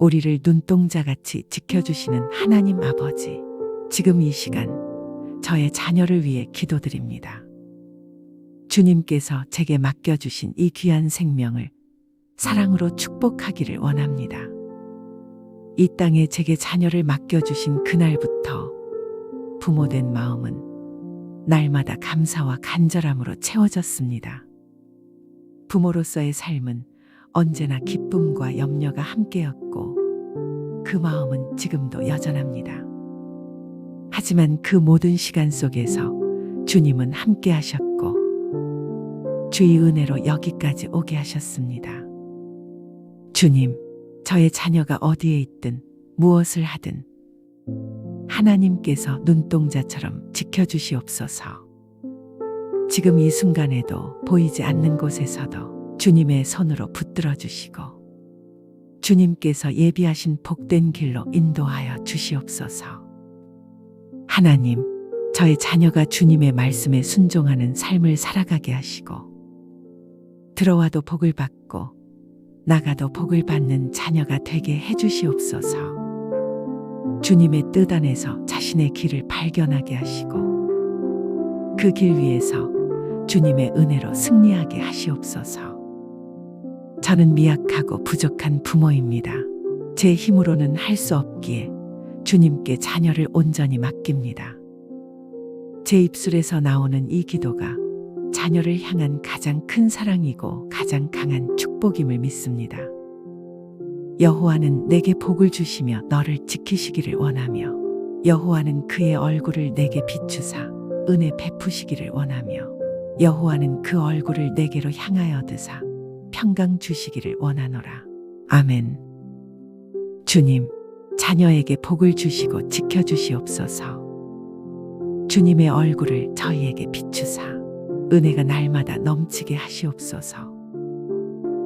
우리를 눈동자같이 지켜주시는 하나님 아버지, 지금 이 시간 저의 자녀를 위해 기도드립니다. 주님께서 제게 맡겨주신 이 귀한 생명을 사랑으로 축복하기를 원합니다. 이 땅에 제게 자녀를 맡겨주신 그날부터 부모된 마음은 날마다 감사와 간절함으로 채워졌습니다. 부모로서의 삶은 언제나 기쁨과 염려가 함께였고 그 마음은 지금도 여전합니다. 하지만 그 모든 시간 속에서 주님은 함께 하셨고 주의 은혜로 여기까지 오게 하셨습니다. 주님, 저의 자녀가 어디에 있든 무엇을 하든 하나님께서 눈동자처럼 지켜주시옵소서. 지금 이 순간에도 보이지 않는 곳에서도 주님의 손으로 붙들어 주시고 주님께서 예비하신 복된 길로 인도하여 주시옵소서. 하나님, 저의 자녀가 주님의 말씀에 순종하는 삶을 살아가게 하시고 들어와도 복을 받고 나가도 복을 받는 자녀가 되게 해주시옵소서. 주님의 뜻 안에서 자신의 길을 발견하게 하시고 그 길 위에서 주님의 은혜로 승리하게 하시옵소서. 저는 미약하고 부족한 부모입니다. 제 힘으로는 할 수 없기에 주님께 자녀를 온전히 맡깁니다. 제 입술에서 나오는 이 기도가 자녀를 향한 가장 큰 사랑이고 가장 강한 축복임을 믿습니다. 여호와는 내게 복을 주시며 너를 지키시기를 원하며 여호와는 그의 얼굴을 내게 비추사 은혜 베푸시기를 원하며 여호와는 그 얼굴을 내게로 향하여 드사 평강 주시기를 원하노라. 아멘. 주님, 자녀에게 복을 주시고 지켜주시옵소서. 주님의 얼굴을 저희에게 비추사 은혜가 날마다 넘치게 하시옵소서.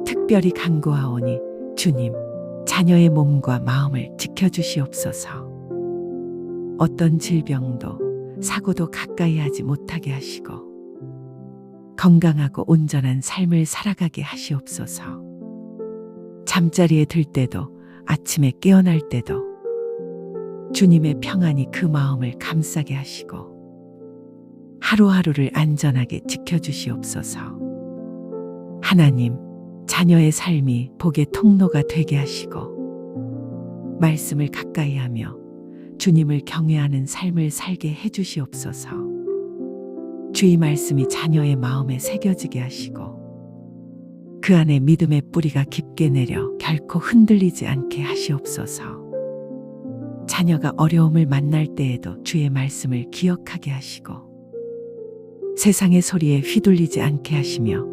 특별히 간구하오니 주님, 자녀의 몸과 마음을 지켜주시옵소서. 어떤 질병도 사고도 가까이 하지 못하게 하시고 건강하고 온전한 삶을 살아가게 하시옵소서. 잠자리에 들 때도 아침에 깨어날 때도 주님의 평안이 그 마음을 감싸게 하시고 하루하루를 안전하게 지켜주시옵소서. 하나님, 자녀의 삶이 복의 통로가 되게 하시고 말씀을 가까이 하며 주님을 경외하는 삶을 살게 해주시옵소서. 주의 말씀이 자녀의 마음에 새겨지게 하시고 그 안에 믿음의 뿌리가 깊게 내려 결코 흔들리지 않게 하시옵소서. 자녀가 어려움을 만날 때에도 주의 말씀을 기억하게 하시고 세상의 소리에 휘둘리지 않게 하시며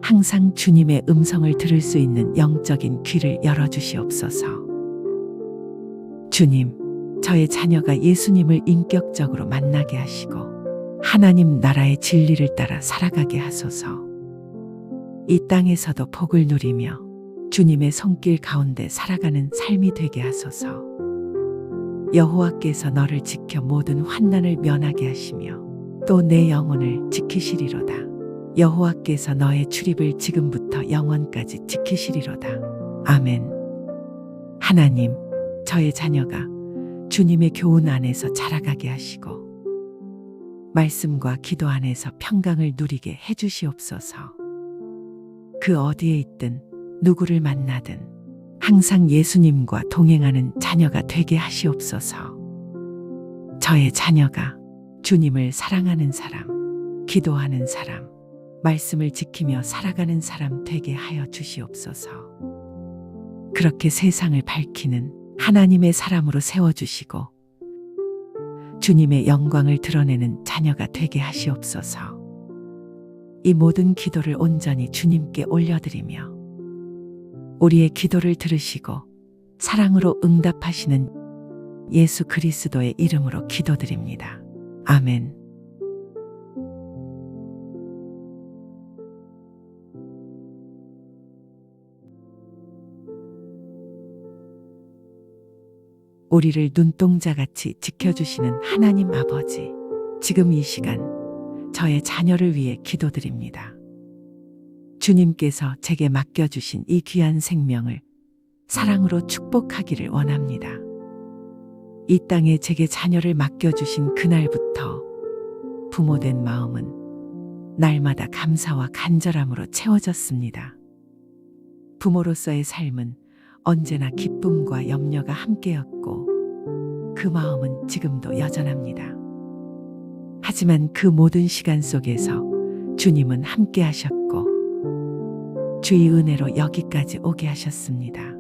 항상 주님의 음성을 들을 수 있는 영적인 귀를 열어주시옵소서. 주님, 저의 자녀가 예수님을 인격적으로 만나게 하시고 하나님 나라의 진리를 따라 살아가게 하소서. 이 땅에서도 복을 누리며 주님의 손길 가운데 살아가는 삶이 되게 하소서. 여호와께서 너를 지켜 모든 환난을 면하게 하시며 또 내 영혼을 지키시리로다. 여호와께서 너의 출입을 지금부터 영원까지 지키시리로다. 아멘. 하나님, 저의 자녀가 주님의 교훈 안에서 자라가게 하시고 말씀과 기도 안에서 평강을 누리게 해주시옵소서. 그 어디에 있든 누구를 만나든 항상 예수님과 동행하는 자녀가 되게 하시옵소서. 저의 자녀가 주님을 사랑하는 사람, 기도하는 사람, 말씀을 지키며 살아가는 사람 되게 하여 주시옵소서. 그렇게 세상을 밝히는 하나님의 사람으로 세워주시고 주님의 영광을 드러내는 자녀가 되게 하시옵소서. 이 모든 기도를 온전히 주님께 올려드리며 우리의 기도를 들으시고 사랑으로 응답하시는 예수 그리스도의 이름으로 기도드립니다. 아멘. 우리를 눈동자같이 지켜주시는 하나님 아버지, 지금 이 시간 저의 자녀를 위해 기도드립니다. 주님께서 제게 맡겨주신 이 귀한 생명을 사랑으로 축복하기를 원합니다. 이 땅에 제게 자녀를 맡겨주신 그날부터 부모된 마음은 날마다 감사와 간절함으로 채워졌습니다. 부모로서의 삶은 언제나 기쁨과 염려가 함께였고 그 마음은 지금도 여전합니다. 하지만 그 모든 시간 속에서 주님은 함께 하셨고 주의 은혜로 여기까지 오게 하셨습니다.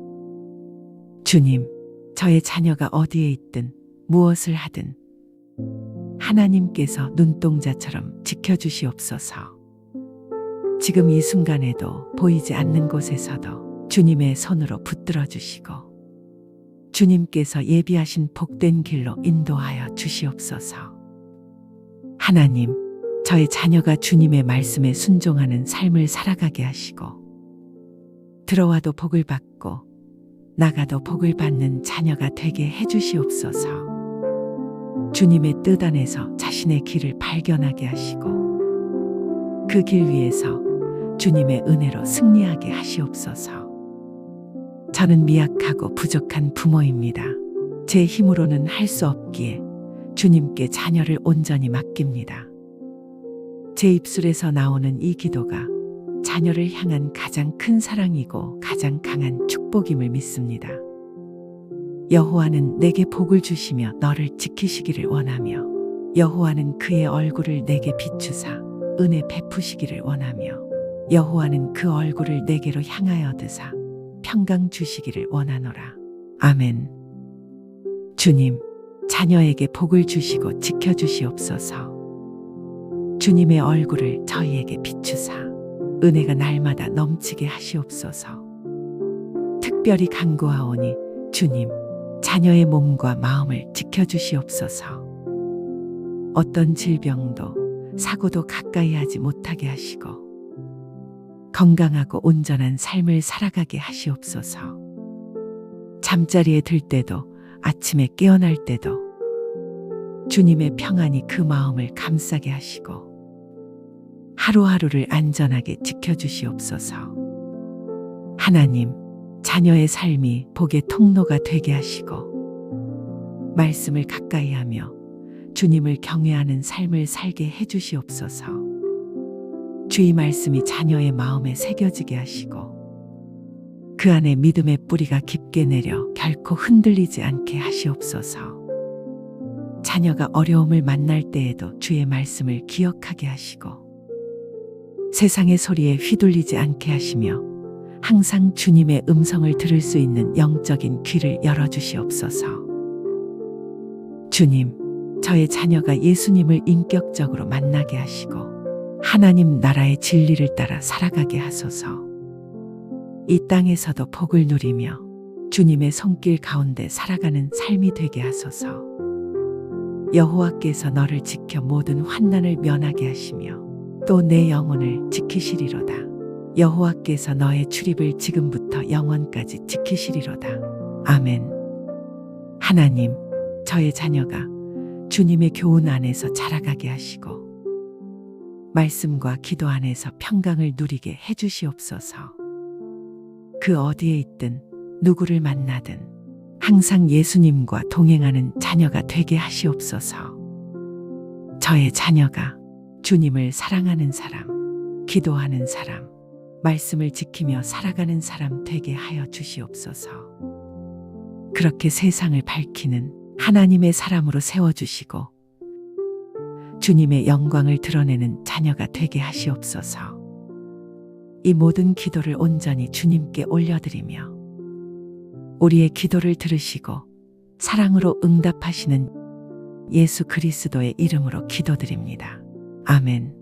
주님, 저의 자녀가 어디에 있든 무엇을 하든 하나님께서 눈동자처럼 지켜주시옵소서. 지금 이 순간에도 보이지 않는 곳에서도 주님의 손으로 붙들어 주시고 주님께서 예비하신 복된 길로 인도하여 주시옵소서. 하나님, 저의 자녀가 주님의 말씀에 순종하는 삶을 살아가게 하시고 들어와도 복을 받고 나가도 복을 받는 자녀가 되게 해주시옵소서. 주님의 뜻 안에서 자신의 길을 발견하게 하시고 그 길 위에서 주님의 은혜로 승리하게 하시옵소서. 저는 미약하고 부족한 부모입니다. 제 힘으로는 할 수 없기에 주님께 자녀를 온전히 맡깁니다. 제 입술에서 나오는 이 기도가 자녀를 향한 가장 큰 사랑이고 가장 강한 축복임을 믿습니다. 여호와는 내게 복을 주시며 너를 지키시기를 원하며 여호와는 그의 얼굴을 내게 비추사 은혜 베푸시기를 원하며 여호와는 그 얼굴을 내게로 향하여 드사 평강 주시기를 원하노라. 아멘. 주님, 자녀에게 복을 주시고 지켜주시옵소서. 주님의 얼굴을 저희에게 비추사 은혜가 날마다 넘치게 하시옵소서. 특별히 간구하오니 주님, 자녀의 몸과 마음을 지켜주시옵소서. 어떤 질병도 사고도 가까이 하지 못하게 하시고 건강하고 온전한 삶을 살아가게 하시옵소서. 잠자리에 들 때도 아침에 깨어날 때도 주님의 평안이 그 마음을 감싸게 하시고 하루하루를 안전하게 지켜주시옵소서. 하나님, 자녀의 삶이 복의 통로가 되게 하시고 말씀을 가까이 하며 주님을 경외하는 삶을 살게 해주시옵소서. 주의 말씀이 자녀의 마음에 새겨지게 하시고 그 안에 믿음의 뿌리가 깊게 내려 결코 흔들리지 않게 하시옵소서. 자녀가 어려움을 만날 때에도 주의 말씀을 기억하게 하시고 세상의 소리에 휘둘리지 않게 하시며 항상 주님의 음성을 들을 수 있는 영적인 귀를 열어주시옵소서. 주님, 저의 자녀가 예수님을 인격적으로 만나게 하시고 하나님 나라의 진리를 따라 살아가게 하소서. 이 땅에서도 복을 누리며 주님의 손길 가운데 살아가는 삶이 되게 하소서. 여호와께서 너를 지켜 모든 환난을 면하게 하시며 또 내 영혼을 지키시리로다. 여호와께서 너의 출입을 지금부터 영원까지 지키시리로다. 아멘. 하나님, 저의 자녀가 주님의 교훈 안에서 자라가게 하시고 말씀과 기도 안에서 평강을 누리게 해주시옵소서. 그 어디에 있든 누구를 만나든 항상 예수님과 동행하는 자녀가 되게 하시옵소서. 저의 자녀가 주님을 사랑하는 사람, 기도하는 사람, 말씀을 지키며 살아가는 사람 되게 하여 주시옵소서. 그렇게 세상을 밝히는 하나님의 사람으로 세워주시고 주님의 영광을 드러내는 자녀가 되게 하시옵소서. 이 모든 기도를 온전히 주님께 올려드리며 우리의 기도를 들으시고 사랑으로 응답하시는 예수 그리스도의 이름으로 기도드립니다. 아멘.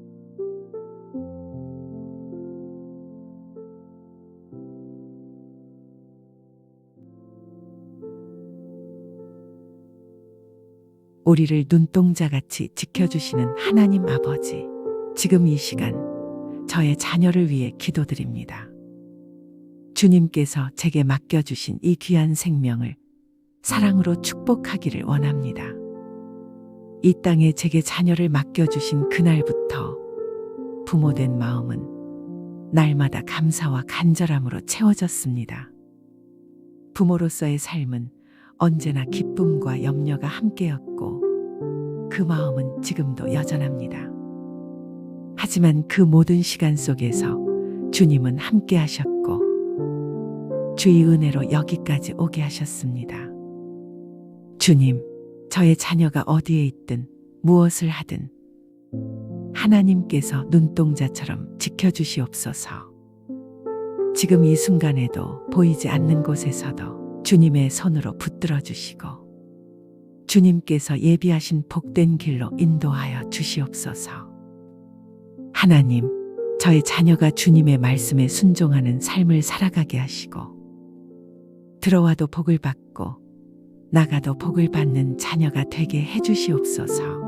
우리를 눈동자같이 지켜주시는 하나님 아버지, 지금 이 시간 저의 자녀를 위해 기도드립니다. 주님께서 제게 맡겨주신 이 귀한 생명을 사랑으로 축복하기를 원합니다. 이 땅에 제게 자녀를 맡겨주신 그날부터 부모된 마음은 날마다 감사와 간절함으로 채워졌습니다. 부모로서의 삶은 언제나 기쁨과 염려가 함께였고 그 마음은 지금도 여전합니다. 하지만 그 모든 시간 속에서 주님은 함께 하셨고 주의 은혜로 여기까지 오게 하셨습니다. 주님, 저의 자녀가 어디에 있든 무엇을 하든 하나님께서 눈동자처럼 지켜주시옵소서. 지금 이 순간에도 보이지 않는 곳에서도 주님의 손으로 붙들어 주시고 주님께서 예비하신 복된 길로 인도하여 주시옵소서. 하나님, 저의 자녀가 주님의 말씀에 순종하는 삶을 살아가게 하시고 들어와도 복을 받고 나가도 복을 받는 자녀가 되게 해주시옵소서.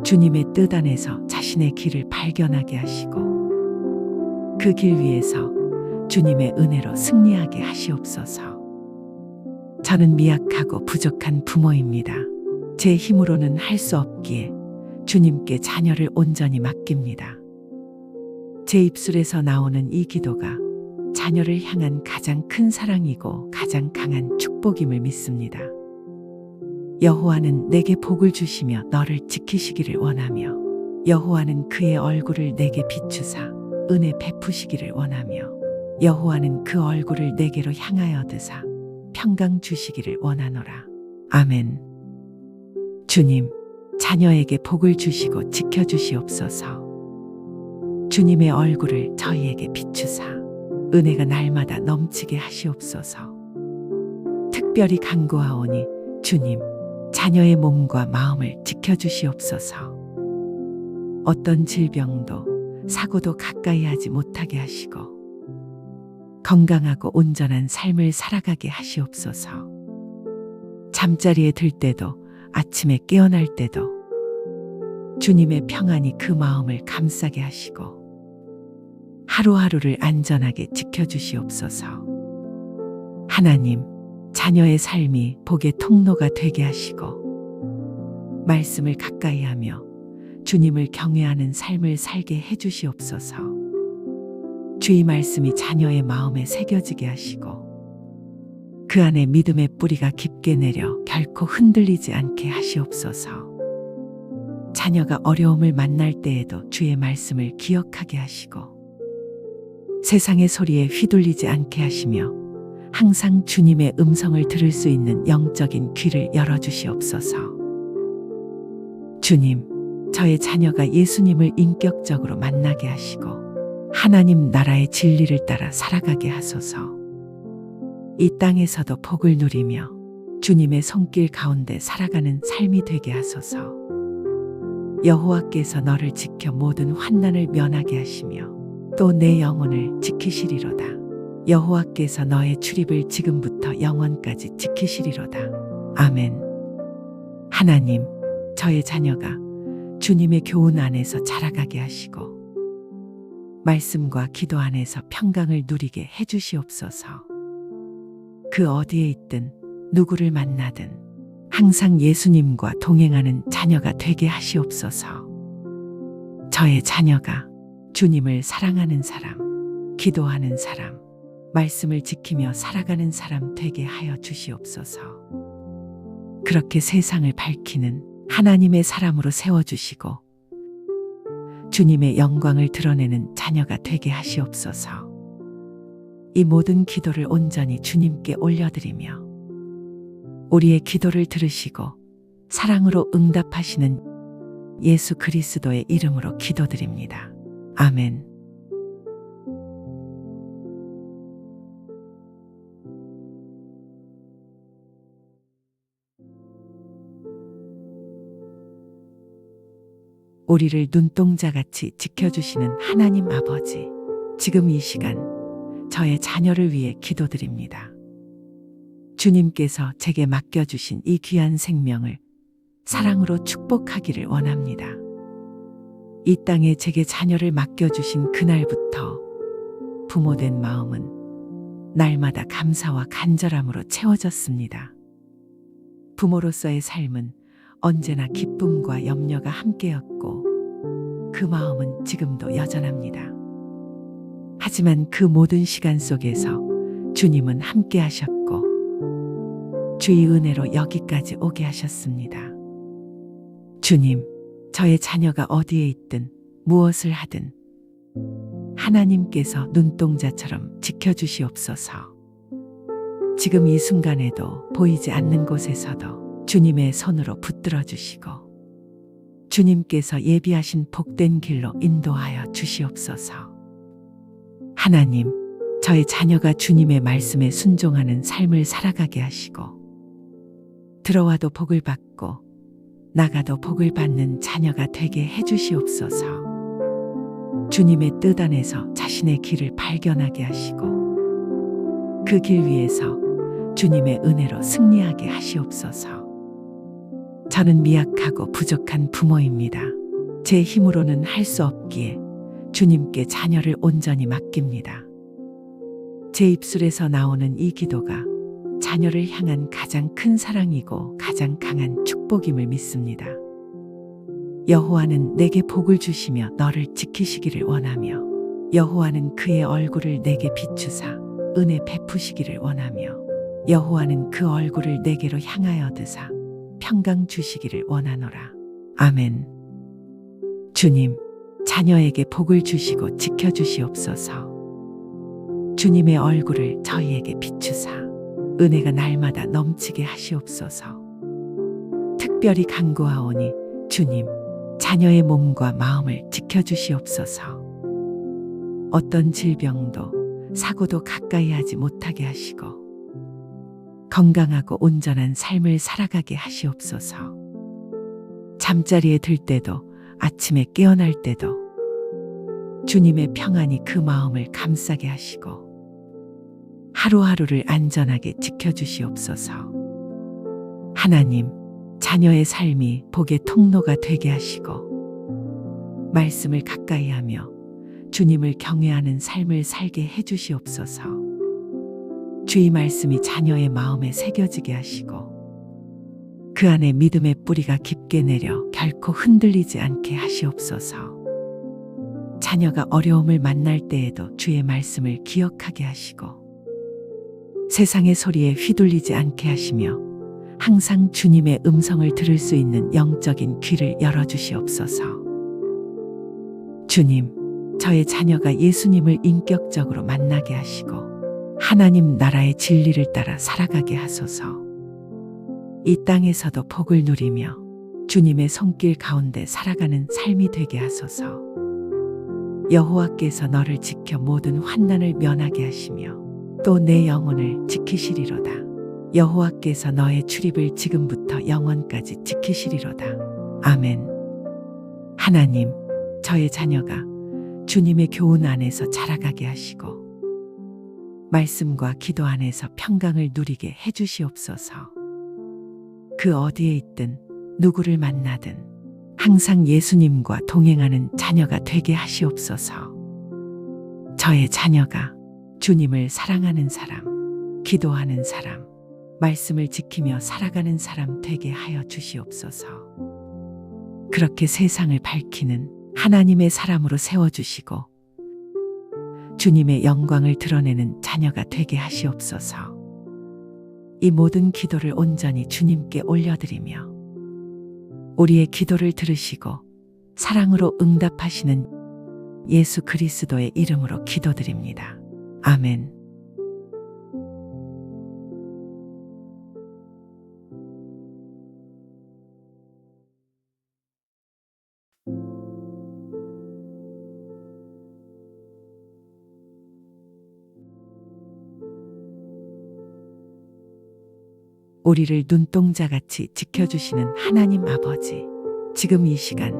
주님의 뜻 안에서 자신의 길을 발견하게 하시고 그 길 위에서 주님의 은혜로 승리하게 하시옵소서. 저는 미약하고 부족한 부모입니다. 제 힘으로는 할 수 없기에 주님께 자녀를 온전히 맡깁니다. 제 입술에서 나오는 이 기도가 자녀를 향한 가장 큰 사랑이고 가장 강한 축복임을 믿습니다. 여호와는 내게 복을 주시며 너를 지키시기를 원하며 여호와는 그의 얼굴을 내게 비추사 은혜 베푸시기를 원하며 여호와는 그 얼굴을 내게로 향하여 드사 평강 주시기를 원하노라. 아멘. 주님, 자녀에게 복을 주시고 지켜주시옵소서. 주님의 얼굴을 저희에게 비추사 은혜가 날마다 넘치게 하시옵소서. 특별히 간구하오니 주님, 자녀의 몸과 마음을 지켜주시옵소서. 어떤 질병도 사고도 가까이 하지 못하게 하시고 건강하고 온전한 삶을 살아가게 하시옵소서. 잠자리에 들 때도 아침에 깨어날 때도 주님의 평안이 그 마음을 감싸게 하시고 하루하루를 안전하게 지켜주시옵소서. 하나님, 자녀의 삶이 복의 통로가 되게 하시고 말씀을 가까이 하며 주님을 경외하는 삶을 살게 해주시옵소서. 주의 말씀이 자녀의 마음에 새겨지게 하시고 그 안에 믿음의 뿌리가 깊게 내려 결코 흔들리지 않게 하시옵소서. 자녀가 어려움을 만날 때에도 주의 말씀을 기억하게 하시고 세상의 소리에 휘둘리지 않게 하시며 항상 주님의 음성을 들을 수 있는 영적인 귀를 열어주시옵소서. 주님, 저의 자녀가 예수님을 인격적으로 만나게 하시고 하나님 나라의 진리를 따라 살아가게 하소서. 이 땅에서도 복을 누리며 주님의 손길 가운데 살아가는 삶이 되게 하소서. 여호와께서 너를 지켜 모든 환난을 면하게 하시며 또 내 영혼을 지키시리로다. 여호와께서 너의 출입을 지금부터 영원까지 지키시리로다. 아멘. 하나님, 저의 자녀가 주님의 교훈 안에서 자라가게 하시고 말씀과 기도 안에서 평강을 누리게 해주시옵소서. 그 어디에 있든 누구를 만나든 항상 예수님과 동행하는 자녀가 되게 하시옵소서. 저의 자녀가 주님을 사랑하는 사람, 기도하는 사람, 말씀을 지키며 살아가는 사람 되게 하여 주시옵소서. 그렇게 세상을 밝히는 하나님의 사람으로 세워주시고 주님의 영광을 드러내는 자녀가 되게 하시옵소서. 이 모든 기도를 온전히 주님께 올려드리며 우리의 기도를 들으시고 사랑으로 응답하시는 예수 그리스도의 이름으로 기도드립니다. 아멘. 우리를 눈동자같이 지켜주시는 하나님 아버지, 지금 이 시간 저의 자녀를 위해 기도드립니다. 주님께서 제게 맡겨주신 이 귀한 생명을 사랑으로 축복하기를 원합니다. 이 땅에 제게 자녀를 맡겨주신 그날부터 부모된 마음은 날마다 감사와 간절함으로 채워졌습니다. 부모로서의 삶은 언제나 기쁨과 염려가 함께였고 그 마음은 지금도 여전합니다. 하지만 그 모든 시간 속에서 주님은 함께 하셨고 주의 은혜로 여기까지 오게 하셨습니다. 주님, 저의 자녀가 어디에 있든 무엇을 하든 하나님께서 눈동자처럼 지켜주시옵소서. 지금 이 순간에도 보이지 않는 곳에서도 주님의 손으로 붙들어 주시고 주님께서 예비하신 복된 길로 인도하여 주시옵소서. 하나님, 저의 자녀가 주님의 말씀에 순종하는 삶을 살아가게 하시고 들어와도 복을 받고 나가도 복을 받는 자녀가 되게 해주시옵소서. 주님의 뜻 안에서 자신의 길을 발견하게 하시고 그 길 위에서 주님의 은혜로 승리하게 하시옵소서. 저는 미약하고 부족한 부모입니다. 제 힘으로는 할 수 없기에 주님께 자녀를 온전히 맡깁니다. 제 입술에서 나오는 이 기도가 자녀를 향한 가장 큰 사랑이고 가장 강한 축복임을 믿습니다. 여호와는 내게 복을 주시며 너를 지키시기를 원하며 여호와는 그의 얼굴을 내게 비추사 은혜 베푸시기를 원하며 여호와는 그 얼굴을 내게로 향하여 드사 평강 주시기를 원하노라. 아멘. 주님, 자녀에게 복을 주시고 지켜주시옵소서. 주님의 얼굴을 저희에게 비추사 은혜가 날마다 넘치게 하시옵소서. 특별히 간구하오니 주님, 자녀의 몸과 마음을 지켜주시옵소서. 어떤 질병도 사고도 가까이 하지 못하게 하시고 건강하고 온전한 삶을 살아가게 하시옵소서. 잠자리에 들 때도 아침에 깨어날 때도 주님의 평안이 그 마음을 감싸게 하시고 하루하루를 안전하게 지켜주시옵소서. 하나님, 자녀의 삶이 복의 통로가 되게 하시고 말씀을 가까이 하며 주님을 경외하는 삶을 살게 해주시옵소서. 주의 말씀이 자녀의 마음에 새겨지게 하시고 그 안에 믿음의 뿌리가 깊게 내려 결코 흔들리지 않게 하시옵소서. 자녀가 어려움을 만날 때에도 주의 말씀을 기억하게 하시고 세상의 소리에 휘둘리지 않게 하시며 항상 주님의 음성을 들을 수 있는 영적인 귀를 열어주시옵소서. 주님, 저의 자녀가 예수님을 인격적으로 만나게 하시고 하나님 나라의 진리를 따라 살아가게 하소서. 이 땅에서도 복을 누리며 주님의 손길 가운데 살아가는 삶이 되게 하소서. 여호와께서 너를 지켜 모든 환난을 면하게 하시며 또 내 영혼을 지키시리로다. 여호와께서 너의 출입을 지금부터 영원까지 지키시리로다. 아멘. 하나님, 저의 자녀가 주님의 교훈 안에서 자라가게 하시고 말씀과 기도 안에서 평강을 누리게 해주시옵소서. 그 어디에 있든 누구를 만나든 항상 예수님과 동행하는 자녀가 되게 하시옵소서. 저의 자녀가 주님을 사랑하는 사람, 기도하는 사람, 말씀을 지키며 살아가는 사람 되게 하여 주시옵소서. 그렇게 세상을 밝히는 하나님의 사람으로 세워주시고 주님의 영광을 드러내는 자녀가 되게 하시옵소서. 이 모든 기도를 온전히 주님께 올려드리며 우리의 기도를 들으시고 사랑으로 응답하시는 예수 그리스도의 이름으로 기도드립니다. 아멘. 우리를 눈동자같이 지켜주시는 하나님 아버지, 지금 이 시간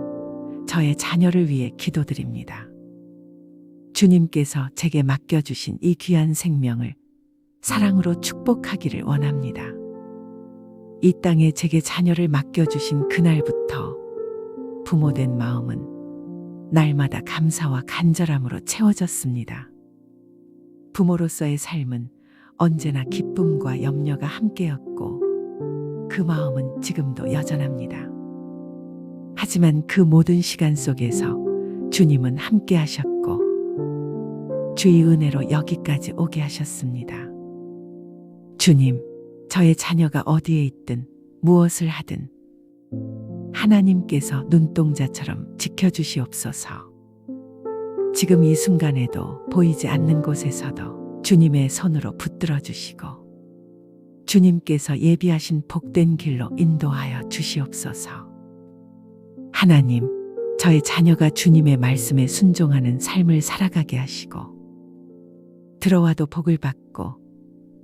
저의 자녀를 위해 기도드립니다. 주님께서 제게 맡겨주신 이 귀한 생명을 사랑으로 축복하기를 원합니다. 이 땅에 제게 자녀를 맡겨주신 그날부터 부모된 마음은 날마다 감사와 간절함으로 채워졌습니다. 부모로서의 삶은 언제나 기쁨과 염려가 함께였고 그 마음은 지금도 여전합니다. 하지만 그 모든 시간 속에서 주님은 함께 하셨고 주의 은혜로 여기까지 오게 하셨습니다. 주님, 저의 자녀가 어디에 있든 무엇을 하든 하나님께서 눈동자처럼 지켜주시옵소서. 지금 이 순간에도 보이지 않는 곳에서도 주님의 손으로 붙들어 주시고 주님께서 예비하신 복된 길로 인도하여 주시옵소서. 하나님, 저의 자녀가 주님의 말씀에 순종하는 삶을 살아가게 하시고 들어와도 복을 받고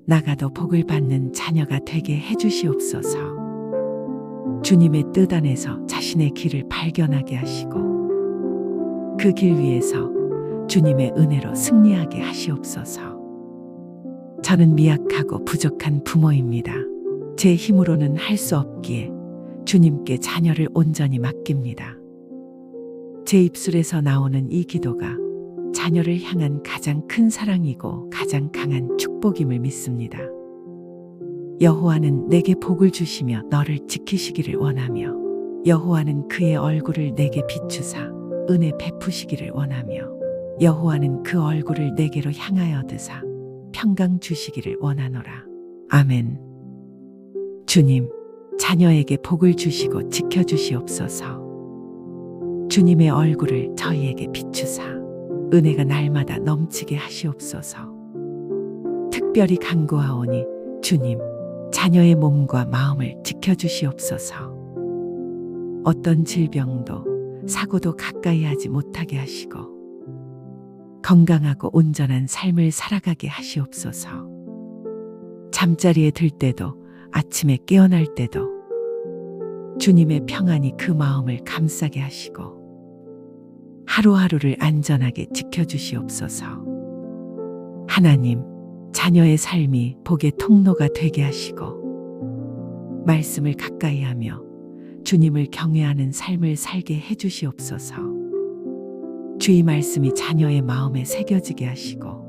나가도 복을 받는 자녀가 되게 해주시옵소서. 주님의 뜻 안에서 자신의 길을 발견하게 하시고 그 길 위에서 주님의 은혜로 승리하게 하시옵소서. 저는 미약하고 부족한 부모입니다. 제 힘으로는 할 수 없기에 주님께 자녀를 온전히 맡깁니다. 제 입술에서 나오는 이 기도가 자녀를 향한 가장 큰 사랑이고 가장 강한 축복임을 믿습니다. 여호와는 내게 복을 주시며 너를 지키시기를 원하며 여호와는 그의 얼굴을 내게 비추사 은혜 베푸시기를 원하며 여호와는 그 얼굴을 내게로 향하여 드사 평강 주시기를 원하노라. 아멘. 주님, 자녀에게 복을 주시고 지켜주시옵소서. 주님의 얼굴을 저희에게 비추사 은혜가 날마다 넘치게 하시옵소서. 특별히 간구하오니 주님, 자녀의 몸과 마음을 지켜주시옵소서. 어떤 질병도 사고도 가까이 하지 못하게 하시고 건강하고 온전한 삶을 살아가게 하시옵소서. 잠자리에 들 때도 아침에 깨어날 때도 주님의 평안이 그 마음을 감싸게 하시고 하루하루를 안전하게 지켜주시옵소서. 하나님, 자녀의 삶이 복의 통로가 되게 하시고 말씀을 가까이 하며 주님을 경외하는 삶을 살게 해주시옵소서. 주의 말씀이 자녀의 마음에 새겨지게 하시고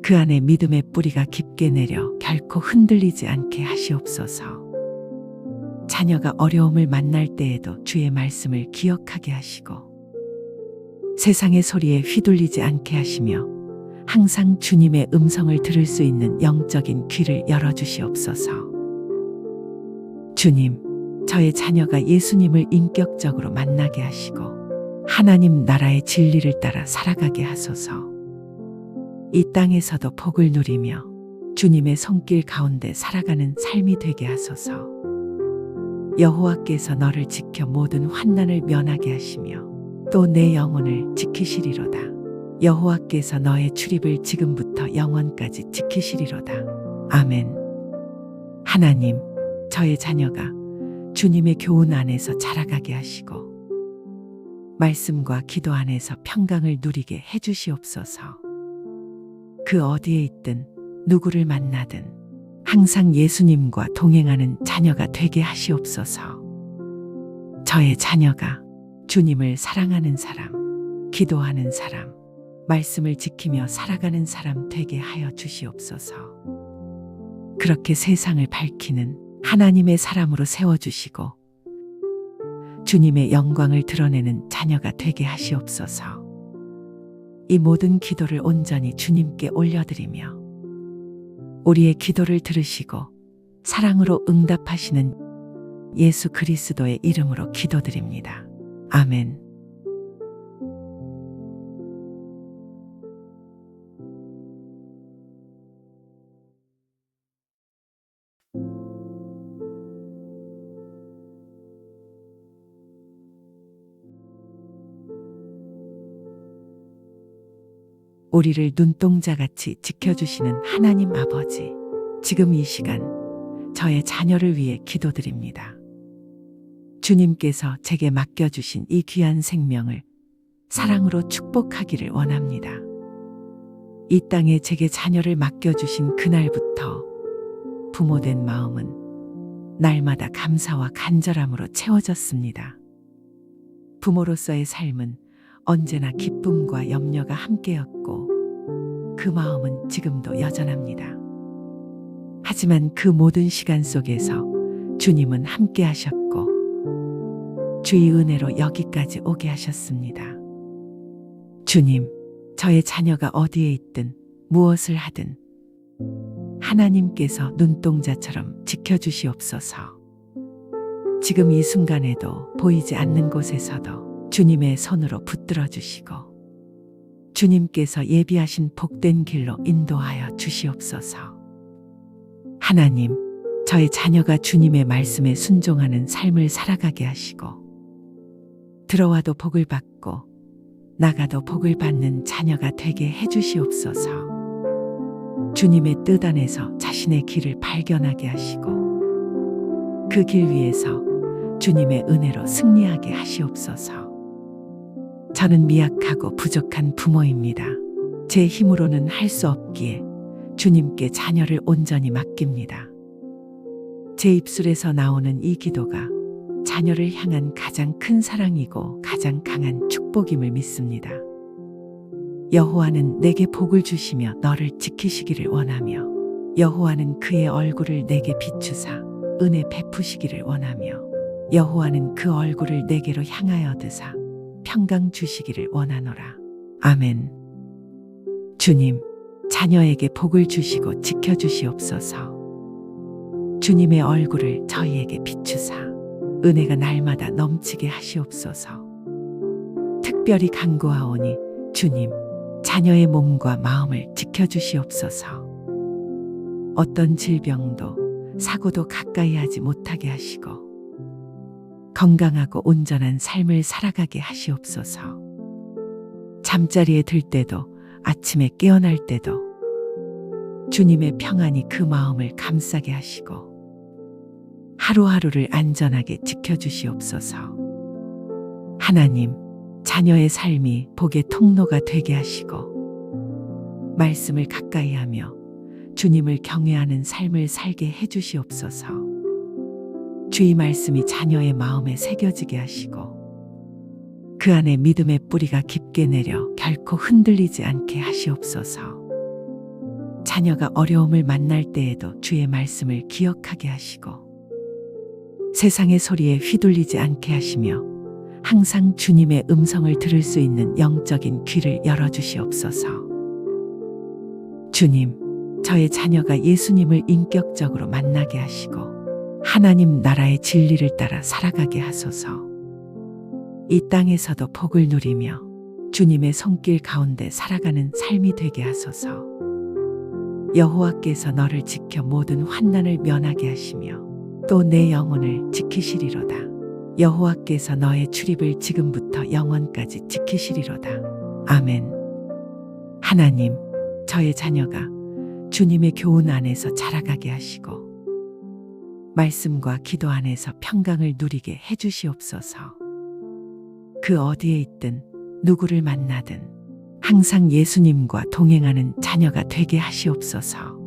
그 안에 믿음의 뿌리가 깊게 내려 결코 흔들리지 않게 하시옵소서. 자녀가 어려움을 만날 때에도 주의 말씀을 기억하게 하시고 세상의 소리에 휘둘리지 않게 하시며 항상 주님의 음성을 들을 수 있는 영적인 귀를 열어주시옵소서. 주님, 저의 자녀가 예수님을 인격적으로 만나게 하시고 하나님 나라의 진리를 따라 살아가게 하소서. 이 땅에서도 복을 누리며 주님의 손길 가운데 살아가는 삶이 되게 하소서. 여호와께서 너를 지켜 모든 환난을 면하게 하시며 또 내 영혼을 지키시리로다. 여호와께서 너의 출입을 지금부터 영원까지 지키시리로다. 아멘. 하나님, 저의 자녀가 주님의 교훈 안에서 자라가게 하시고 말씀과 기도 안에서 평강을 누리게 해주시옵소서. 그 어디에 있든 누구를 만나든 항상 예수님과 동행하는 자녀가 되게 하시옵소서. 저의 자녀가 주님을 사랑하는 사람, 기도하는 사람, 말씀을 지키며 살아가는 사람 되게 하여 주시옵소서. 그렇게 세상을 밝히는 하나님의 사람으로 세워주시고 주님의 영광을 드러내는 자녀가 되게 하시옵소서. 이 모든 기도를 온전히 주님께 올려드리며 우리의 기도를 들으시고 사랑으로 응답하시는 예수 그리스도의 이름으로 기도드립니다. 아멘. 우리를 눈동자같이 지켜주시는 하나님 아버지, 지금 이 시간 저의 자녀를 위해 기도드립니다. 주님께서 제게 맡겨주신 이 귀한 생명을 사랑으로 축복하기를 원합니다. 이 땅에 제게 자녀를 맡겨주신 그날부터 부모된 마음은 날마다 감사와 간절함으로 채워졌습니다. 부모로서의 삶은 언제나 기쁨과 염려가 함께였고 그 마음은 지금도 여전합니다. 하지만 그 모든 시간 속에서 주님은 함께 하셨고 주의 은혜로 여기까지 오게 하셨습니다. 주님, 저의 자녀가 어디에 있든 무엇을 하든 하나님께서 눈동자처럼 지켜주시옵소서. 지금 이 순간에도 보이지 않는 곳에서도 주님의 손으로 붙들어 주시고 주님께서 예비하신 복된 길로 인도하여 주시옵소서. 하나님, 저의 자녀가 주님의 말씀에 순종하는 삶을 살아가게 하시고 들어와도 복을 받고 나가도 복을 받는 자녀가 되게 해주시옵소서. 주님의 뜻 안에서 자신의 길을 발견하게 하시고 그 길 위에서 주님의 은혜로 승리하게 하시옵소서. 저는 미약하고 부족한 부모입니다. 제 힘으로는 할 수 없기에 주님께 자녀를 온전히 맡깁니다. 제 입술에서 나오는 이 기도가 자녀를 향한 가장 큰 사랑이고 가장 강한 축복임을 믿습니다. 여호와는 내게 복을 주시며 너를 지키시기를 원하며 여호와는 그의 얼굴을 내게 비추사 은혜 베푸시기를 원하며 여호와는 그 얼굴을 내게로 향하여 드사 평강 주시기를 원하노라. 아멘. 주님, 자녀에게 복을 주시고 지켜주시옵소서. 주님의 얼굴을 저희에게 비추사 은혜가 날마다 넘치게 하시옵소서. 특별히 간구하오니 주님, 자녀의 몸과 마음을 지켜주시옵소서. 어떤 질병도 사고도 가까이 하지 못하게 하시고 건강하고 온전한 삶을 살아가게 하시옵소서. 잠자리에 들 때도 아침에 깨어날 때도 주님의 평안이 그 마음을 감싸게 하시고 하루하루를 안전하게 지켜주시옵소서. 하나님, 자녀의 삶이 복의 통로가 되게 하시고 말씀을 가까이 하며 주님을 경외하는 삶을 살게 해주시옵소서. 주의 말씀이 자녀의 마음에 새겨지게 하시고 그 안에 믿음의 뿌리가 깊게 내려 결코 흔들리지 않게 하시옵소서. 자녀가 어려움을 만날 때에도 주의 말씀을 기억하게 하시고 세상의 소리에 휘둘리지 않게 하시며 항상 주님의 음성을 들을 수 있는 영적인 귀를 열어주시옵소서. 주님, 저의 자녀가 예수님을 인격적으로 만나게 하시고 하나님 나라의 진리를 따라 살아가게 하소서. 이 땅에서도 복을 누리며 주님의 손길 가운데 살아가는 삶이 되게 하소서. 여호와께서 너를 지켜 모든 환난을 면하게 하시며 또 내 영혼을 지키시리로다. 여호와께서 너의 출입을 지금부터 영원까지 지키시리로다. 아멘. 하나님, 저의 자녀가 주님의 교훈 안에서 자라가게 하시고 말씀과 기도 안에서 평강을 누리게 해주시옵소서. 그 어디에 있든 누구를 만나든 항상 예수님과 동행하는 자녀가 되게 하시옵소서.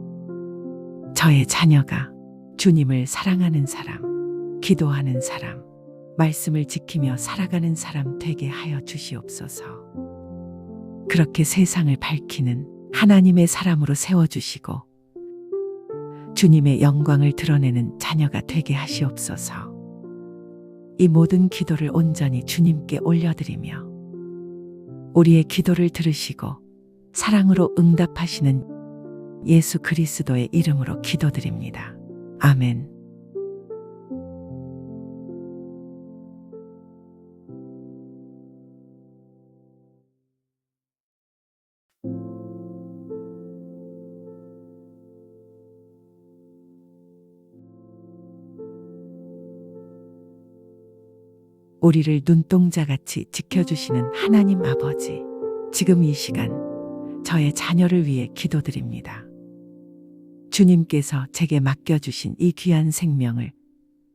저의 자녀가 주님을 사랑하는 사람, 기도하는 사람, 말씀을 지키며 살아가는 사람 되게 하여 주시옵소서. 그렇게 세상을 밝히는 하나님의 사람으로 세워주시고 주님의 영광을 드러내는 자녀가 되게 하시옵소서. 이 모든 기도를 온전히 주님께 올려드리며 우리의 기도를 들으시고 사랑으로 응답하시는 예수 그리스도의 이름으로 기도드립니다. 아멘. 우리를 눈동자같이 지켜주시는 하나님 아버지, 지금 이 시간 저의 자녀를 위해 기도드립니다. 주님께서 제게 맡겨주신 이 귀한 생명을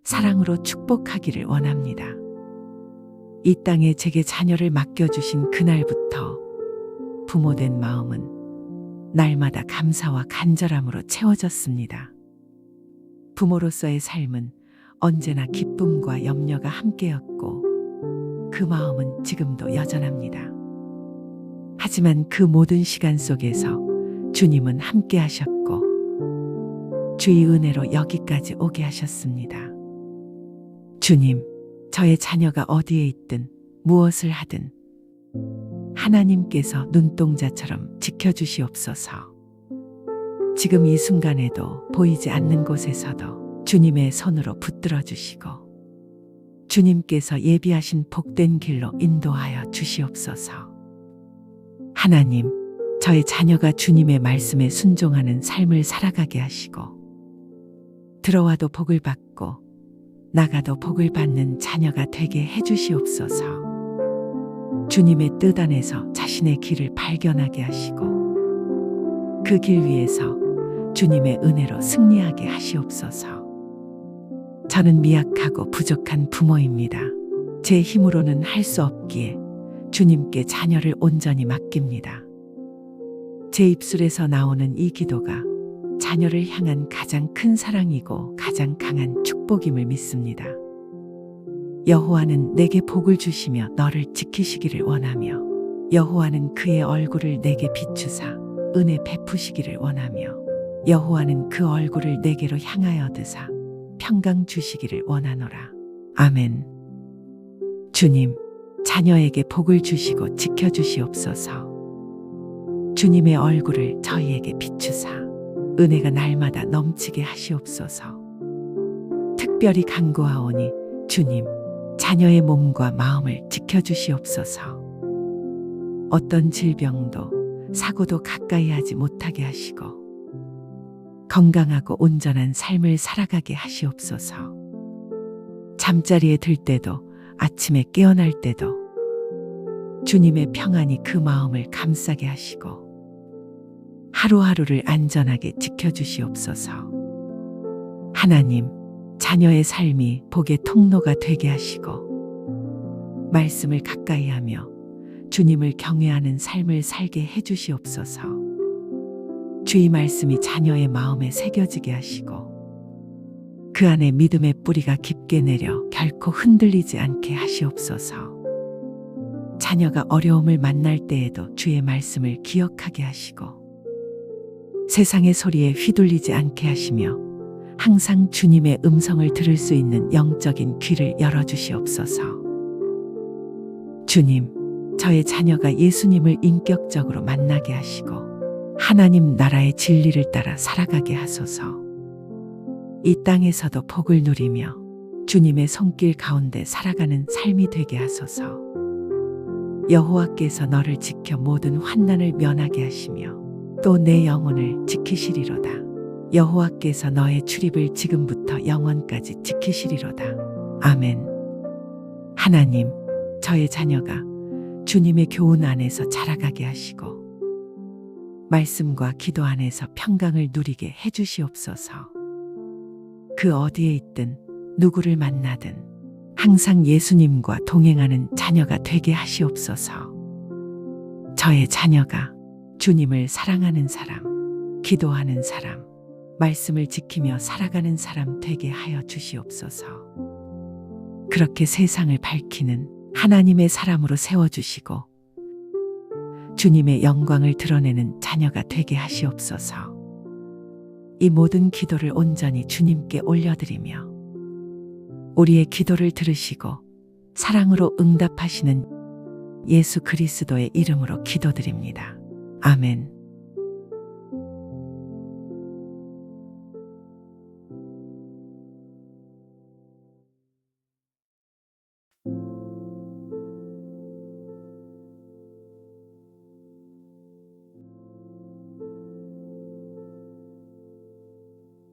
사랑으로 축복하기를 원합니다. 이 땅에 제게 자녀를 맡겨주신 그날부터 부모된 마음은 날마다 감사와 간절함으로 채워졌습니다. 부모로서의 삶은 언제나 기쁨과 염려가 함께였고 그 마음은 지금도 여전합니다. 하지만 그 모든 시간 속에서 주님은 함께 하셨고 주의 은혜로 여기까지 오게 하셨습니다. 주님, 저의 자녀가 어디에 있든 무엇을 하든 하나님께서 눈동자처럼 지켜주시옵소서. 지금 이 순간에도 보이지 않는 곳에서도 주님의 손으로 붙들어 주시고 주님께서 예비하신 복된 길로 인도하여 주시옵소서. 하나님, 저의 자녀가 주님의 말씀에 순종하는 삶을 살아가게 하시고 들어와도 복을 받고 나가도 복을 받는 자녀가 되게 해주시옵소서. 주님의 뜻 안에서 자신의 길을 발견하게 하시고 그 길 위에서 주님의 은혜로 승리하게 하시옵소서. 저는 미약하고 부족한 부모입니다. 제 힘으로는 할 수 없기에 주님께 자녀를 온전히 맡깁니다. 제 입술에서 나오는 이 기도가 자녀를 향한 가장 큰 사랑이고 가장 강한 축복임을 믿습니다. 여호와는 내게 복을 주시며 너를 지키시기를 원하며 여호와는 그의 얼굴을 내게 비추사 은혜 베푸시기를 원하며 여호와는 그 얼굴을 내게로 향하여 드사 평강 주시기를 원하노라. 아멘. 주님, 자녀에게 복을 주시고 지켜주시옵소서. 주님의 얼굴을 저희에게 비추사 은혜가 날마다 넘치게 하시옵소서. 특별히 간구하오니 주님, 자녀의 몸과 마음을 지켜주시옵소서. 어떤 질병도 사고도 가까이 하지 못하게 하시고 건강하고 온전한 삶을 살아가게 하시옵소서. 잠자리에 들 때도 아침에 깨어날 때도 주님의 평안이 그 마음을 감싸게 하시고 하루하루를 안전하게 지켜주시옵소서. 하나님, 자녀의 삶이 복의 통로가 되게 하시고 말씀을 가까이 하며 주님을 경외하는 삶을 살게 해주시옵소서. 주의 말씀이 자녀의 마음에 새겨지게 하시고 그 안에 믿음의 뿌리가 깊게 내려 결코 흔들리지 않게 하시옵소서. 자녀가 어려움을 만날 때에도 주의 말씀을 기억하게 하시고 세상의 소리에 휘둘리지 않게 하시며 항상 주님의 음성을 들을 수 있는 영적인 귀를 열어주시옵소서. 주님, 저의 자녀가 예수님을 인격적으로 만나게 하시고 하나님 나라의 진리를 따라 살아가게 하소서. 이 땅에서도 복을 누리며 주님의 손길 가운데 살아가는 삶이 되게 하소서. 여호와께서 너를 지켜 모든 환난을 면하게 하시며 또 내 영혼을 지키시리로다. 여호와께서 너의 출입을 지금부터 영원까지 지키시리로다. 아멘. 하나님, 저의 자녀가 주님의 교훈 안에서 자라가게 하시고 말씀과 기도 안에서 평강을 누리게 해주시옵소서. 그 어디에 있든 누구를 만나든 항상 예수님과 동행하는 자녀가 되게 하시옵소서. 저의 자녀가 주님을 사랑하는 사람, 기도하는 사람, 말씀을 지키며 살아가는 사람 되게 하여 주시옵소서. 그렇게 세상을 밝히는 하나님의 사람으로 세워주시고 주님의 영광을 드러내는 자녀가 되게 하시옵소서. 이 모든 기도를 온전히 주님께 올려드리며 우리의 기도를 들으시고 사랑으로 응답하시는 예수 그리스도의 이름으로 기도드립니다. 아멘.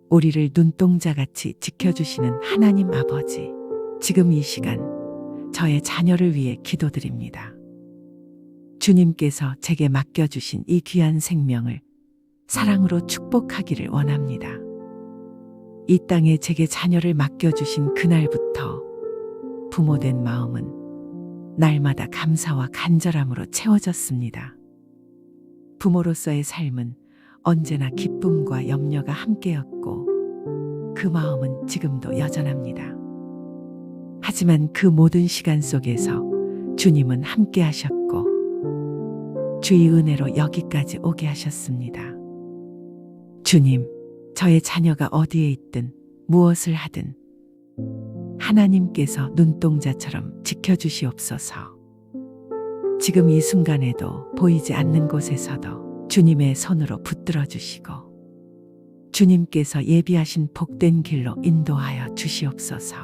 우리를 눈동자같이 지켜주시는 하나님 아버지, 지금 이 시간 저의 자녀를 위해 기도드립니다. 주님께서 제게 맡겨주신 이 귀한 생명을 사랑으로 축복하기를 원합니다. 이 땅에 제게 자녀를 맡겨주신 그날부터 부모된 마음은 날마다 감사와 간절함으로 채워졌습니다. 부모로서의 삶은 언제나 기쁨과 염려가 함께였고 그 마음은 지금도 여전합니다. 하지만 그 모든 시간 속에서 주님은 함께 하셨고 주의 은혜로 여기까지 오게 하셨습니다. 주님, 저의 자녀가 어디에 있든 무엇을 하든 하나님께서 눈동자처럼 지켜주시옵소서. 지금 이 순간에도 보이지 않는 곳에서도 주님의 손으로 붙들어 주시고 주님께서 예비하신 복된 길로 인도하여 주시옵소서.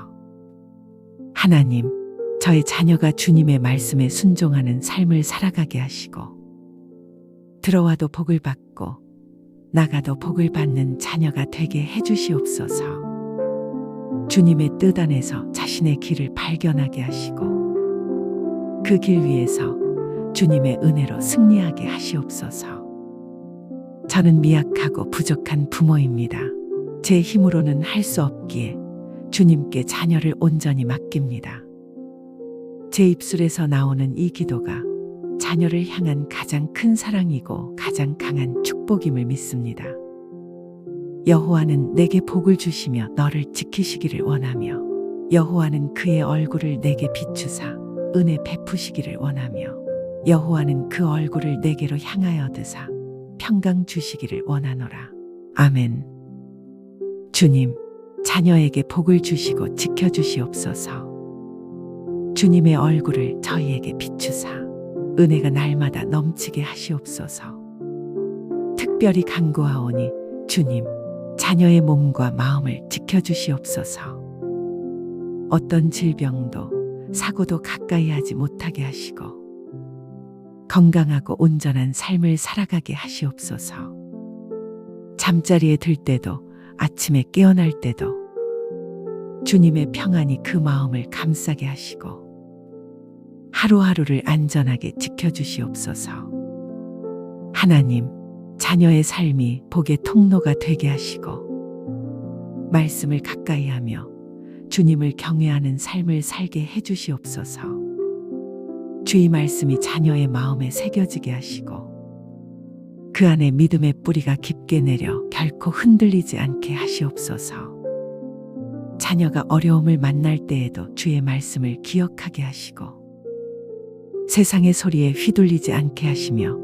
하나님, 저의 자녀가 주님의 말씀에 순종하는 삶을 살아가게 하시고 들어와도 복을 받고 나가도 복을 받는 자녀가 되게 해주시옵소서. 주님의 뜻 안에서 자신의 길을 발견하게 하시고 그 길 위에서 주님의 은혜로 승리하게 하시옵소서. 저는 미약하고 부족한 부모입니다. 제 힘으로는 할 수 없기에 주님께 자녀를 온전히 맡깁니다. 제 입술에서 나오는 이 기도가 자녀를 향한 가장 큰 사랑이고 가장 강한 축복임을 믿습니다. 여호와는 내게 복을 주시며 너를 지키시기를 원하며 여호와는 그의 얼굴을 내게 비추사 은혜 베푸시기를 원하며 여호와는 그 얼굴을 내게로 향하여 드사 평강 주시기를 원하노라. 아멘. 주님, 자녀에게 복을 주시고 지켜주시옵소서. 주님의 얼굴을 저희에게 비추사 은혜가 날마다 넘치게 하시옵소서. 특별히 간구하오니 주님, 자녀의 몸과 마음을 지켜주시옵소서. 어떤 질병도 사고도 가까이 하지 못하게 하시고 건강하고 온전한 삶을 살아가게 하시옵소서. 잠자리에 들 때도 아침에 깨어날 때도 주님의 평안이 그 마음을 감싸게 하시고 하루하루를 안전하게 지켜주시옵소서. 하나님, 자녀의 삶이 복의 통로가 되게 하시고 말씀을 가까이 하며 주님을 경외하는 삶을 살게 해주시옵소서. 주의 말씀이 자녀의 마음에 새겨지게 하시고 그 안에 믿음의 뿌리가 깊게 내려 결코 흔들리지 않게 하시옵소서. 자녀가 어려움을 만날 때에도 주의 말씀을 기억하게 하시고 세상의 소리에 휘둘리지 않게 하시며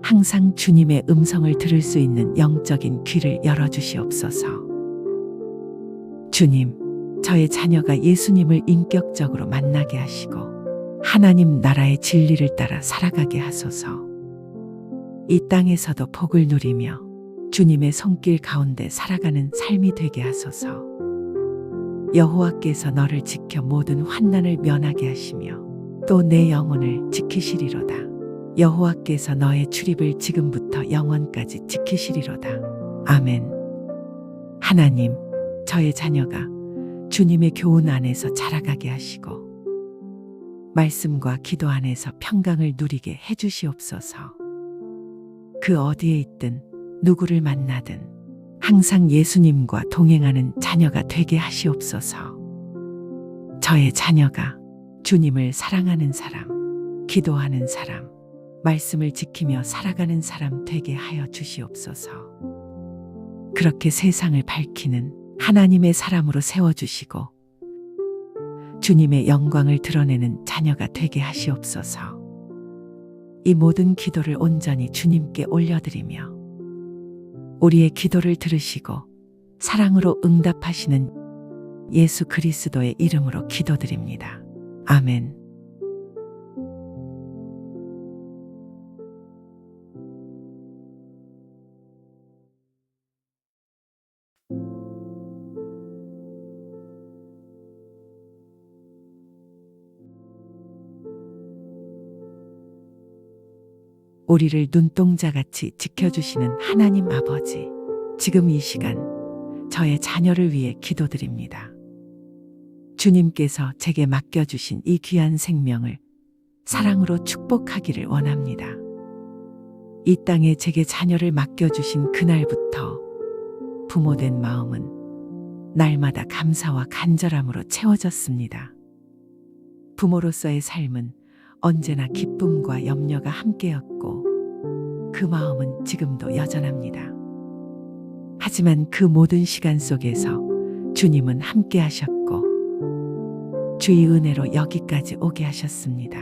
항상 주님의 음성을 들을 수 있는 영적인 귀를 열어주시옵소서. 주님, 저의 자녀가 예수님을 인격적으로 만나게 하시고 하나님 나라의 진리를 따라 살아가게 하소서. 이 땅에서도 복을 누리며 주님의 손길 가운데 살아가는 삶이 되게 하소서. 여호와께서 너를 지켜 모든 환난을 면하게 하시며 또 내 영혼을 지키시리로다. 여호와께서 너의 출입을 지금부터 영원까지 지키시리로다. 아멘. 하나님, 저의 자녀가 주님의 교훈 안에서 자라가게 하시고 말씀과 기도 안에서 평강을 누리게 해주시옵소서. 그 어디에 있든 누구를 만나든 항상 예수님과 동행하는 자녀가 되게 하시옵소서. 저의 자녀가 주님을 사랑하는 사람, 기도하는 사람, 말씀을 지키며 살아가는 사람 되게 하여 주시옵소서. 그렇게 세상을 밝히는 하나님의 사람으로 세워주시고 주님의 영광을 드러내는 자녀가 되게 하시옵소서. 이 모든 기도를 온전히 주님께 올려드리며 우리의 기도를 들으시고 사랑으로 응답하시는 예수 그리스도의 이름으로 기도드립니다. 아멘. 우리를 눈동자같이 지켜주시는 하나님 아버지, 지금 이 시간 저의 자녀를 위해 기도드립니다. 주님께서 제게 맡겨주신 이 귀한 생명을 사랑으로 축복하기를 원합니다. 이 땅에 제게 자녀를 맡겨주신 그날부터 부모된 마음은 날마다 감사와 간절함으로 채워졌습니다. 부모로서의 삶은 언제나 기쁨과 염려가 함께였고 그 마음은 지금도 여전합니다. 하지만 그 모든 시간 속에서 주님은 함께 하셨고 주의 은혜로 여기까지 오게 하셨습니다.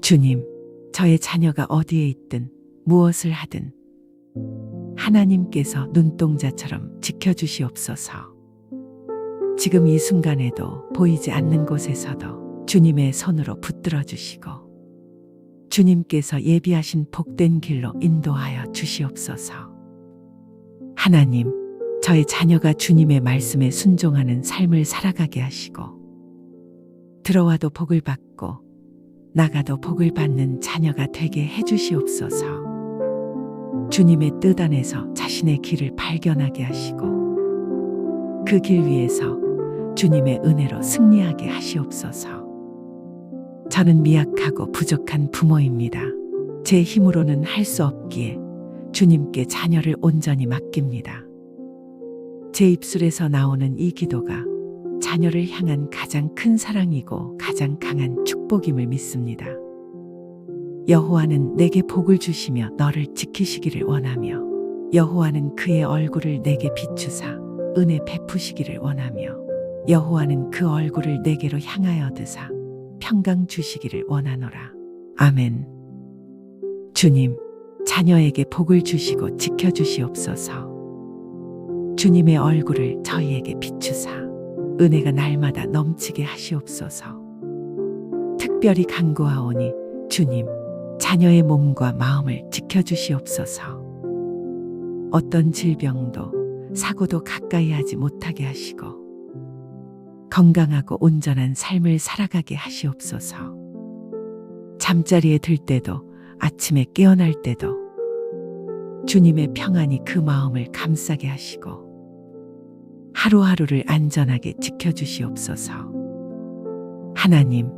주님, 저의 자녀가 어디에 있든 무엇을 하든 하나님께서 눈동자처럼 지켜주시옵소서. 지금 이 순간에도 보이지 않는 곳에서도 주님의 손으로 붙들어 주시고 주님께서 예비하신 복된 길로 인도하여 주시옵소서. 하나님, 저의 자녀가 주님의 말씀에 순종하는 삶을 살아가게 하시고 들어와도 복을 받고 나가도 복을 받는 자녀가 되게 해주시옵소서. 주님의 뜻 안에서 자신의 길을 발견하게 하시고 그 길 위에서 주님의 은혜로 승리하게 하시옵소서. 저는 미약하고 부족한 부모입니다. 제 힘으로는 할 수 없기에 주님께 자녀를 온전히 맡깁니다. 제 입술에서 나오는 이 기도가 자녀를 향한 가장 큰 사랑이고 가장 강한 축복임을 믿습니다. 여호와는 내게 복을 주시며 너를 지키시기를 원하며 여호와는 그의 얼굴을 내게 비추사 은혜 베푸시기를 원하며 여호와는 그 얼굴을 내게로 향하여 드사 평강 주시기를 원하노라. 아멘. 주님, 자녀에게 복을 주시고 지켜주시옵소서. 주님의 얼굴을 저희에게 비추사 은혜가 날마다 넘치게 하시옵소서. 특별히 간구하오니 주님, 자녀의 몸과 마음을 지켜주시옵소서. 어떤 질병도 사고도 가까이 하지 못하게 하시고 건강하고 온전한 삶을 살아가게 하시옵소서. 잠자리에 들 때도 아침에 깨어날 때도 주님의 평안이 그 마음을 감싸게 하시고 하루하루를 안전하게 지켜주시옵소서. 하나님,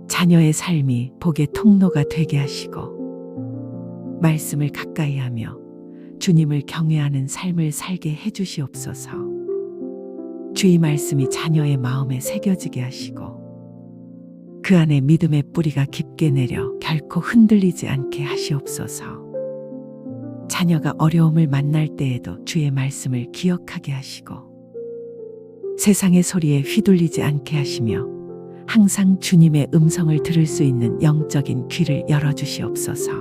자녀의 삶이 복의 통로가 되게 하시고 말씀을 가까이 하며 주님을 경외하는 삶을 살게 해주시옵소서. 주의 말씀이 자녀의 마음에 새겨지게 하시고 그 안에 믿음의 뿌리가 깊게 내려 결코 흔들리지 않게 하시옵소서. 자녀가 어려움을 만날 때에도 주의 말씀을 기억하게 하시고 세상의 소리에 휘둘리지 않게 하시며 항상 주님의 음성을 들을 수 있는 영적인 귀를 열어주시옵소서.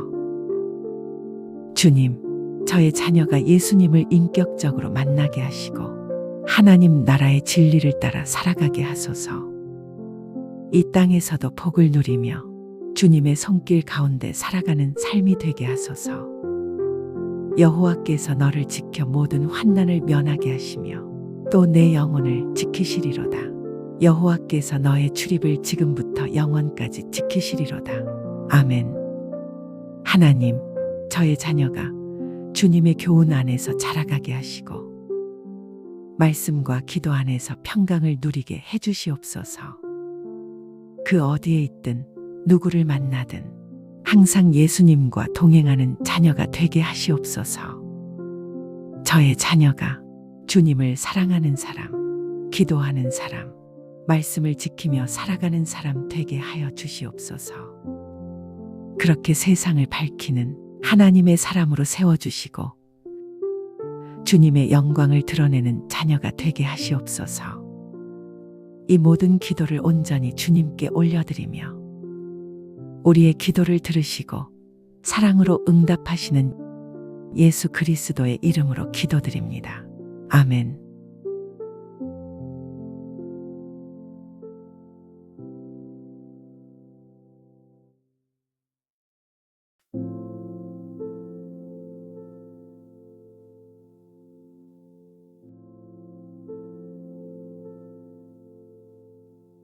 주님, 저의 자녀가 예수님을 인격적으로 만나게 하시고 하나님 나라의 진리를 따라 살아가게 하소서. 이 땅에서도 복을 누리며 주님의 손길 가운데 살아가는 삶이 되게 하소서. 여호와께서 너를 지켜 모든 환난을 면하게 하시며 또 내 영혼을 지키시리로다. 여호와께서 너의 출입을 지금부터 영원까지 지키시리로다. 아멘. 하나님, 저의 자녀가 주님의 교훈 안에서 자라가게 하시고 말씀과 기도 안에서 평강을 누리게 해주시옵소서. 그 어디에 있든 누구를 만나든 항상 예수님과 동행하는 자녀가 되게 하시옵소서. 저의 자녀가 주님을 사랑하는 사람, 기도하는 사람, 말씀을 지키며 살아가는 사람 되게 하여 주시옵소서. 그렇게 세상을 밝히는 하나님의 사람으로 세워주시고 주님의 영광을 드러내는 자녀가 되게 하시옵소서. 이 모든 기도를 온전히 주님께 올려드리며 우리의 기도를 들으시고 사랑으로 응답하시는 예수 그리스도의 이름으로 기도드립니다. 아멘.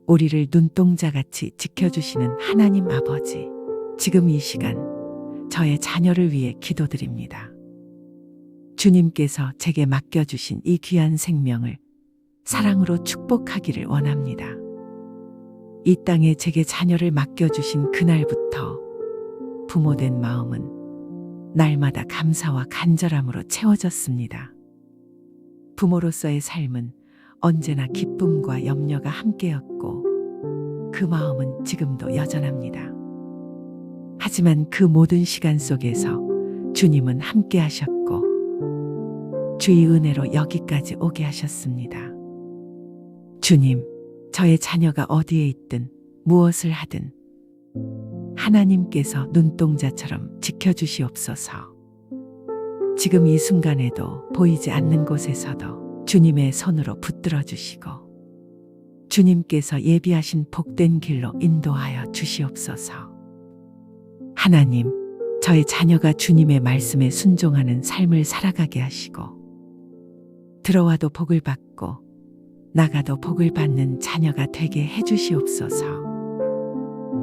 우리를 눈동자같이 지켜주시는 하나님 아버지, 지금 이 시간 저의 자녀를 위해 기도드립니다. 주님께서 제게 맡겨주신 이 귀한 생명을 사랑으로 축복하기를 원합니다. 이 땅에 제게 자녀를 맡겨주신 그날부터 부모된 마음은 날마다 감사와 간절함으로 채워졌습니다. 부모로서의 삶은 언제나 기쁨과 염려가 함께였고 그 마음은 지금도 여전합니다. 하지만 그 모든 시간 속에서 주님은 함께 하셨고 주의 은혜로 여기까지 오게 하셨습니다. 주님, 저의 자녀가 어디에 있든 무엇을 하든 하나님께서 눈동자처럼 지켜주시옵소서. 지금 이 순간에도 보이지 않는 곳에서도 주님의 손으로 붙들어 주시고 주님께서 예비하신 복된 길로 인도하여 주시옵소서. 하나님, 저의 자녀가 주님의 말씀에 순종하는 삶을 살아가게 하시고 들어와도 복을 받고 나가도 복을 받는 자녀가 되게 해주시옵소서.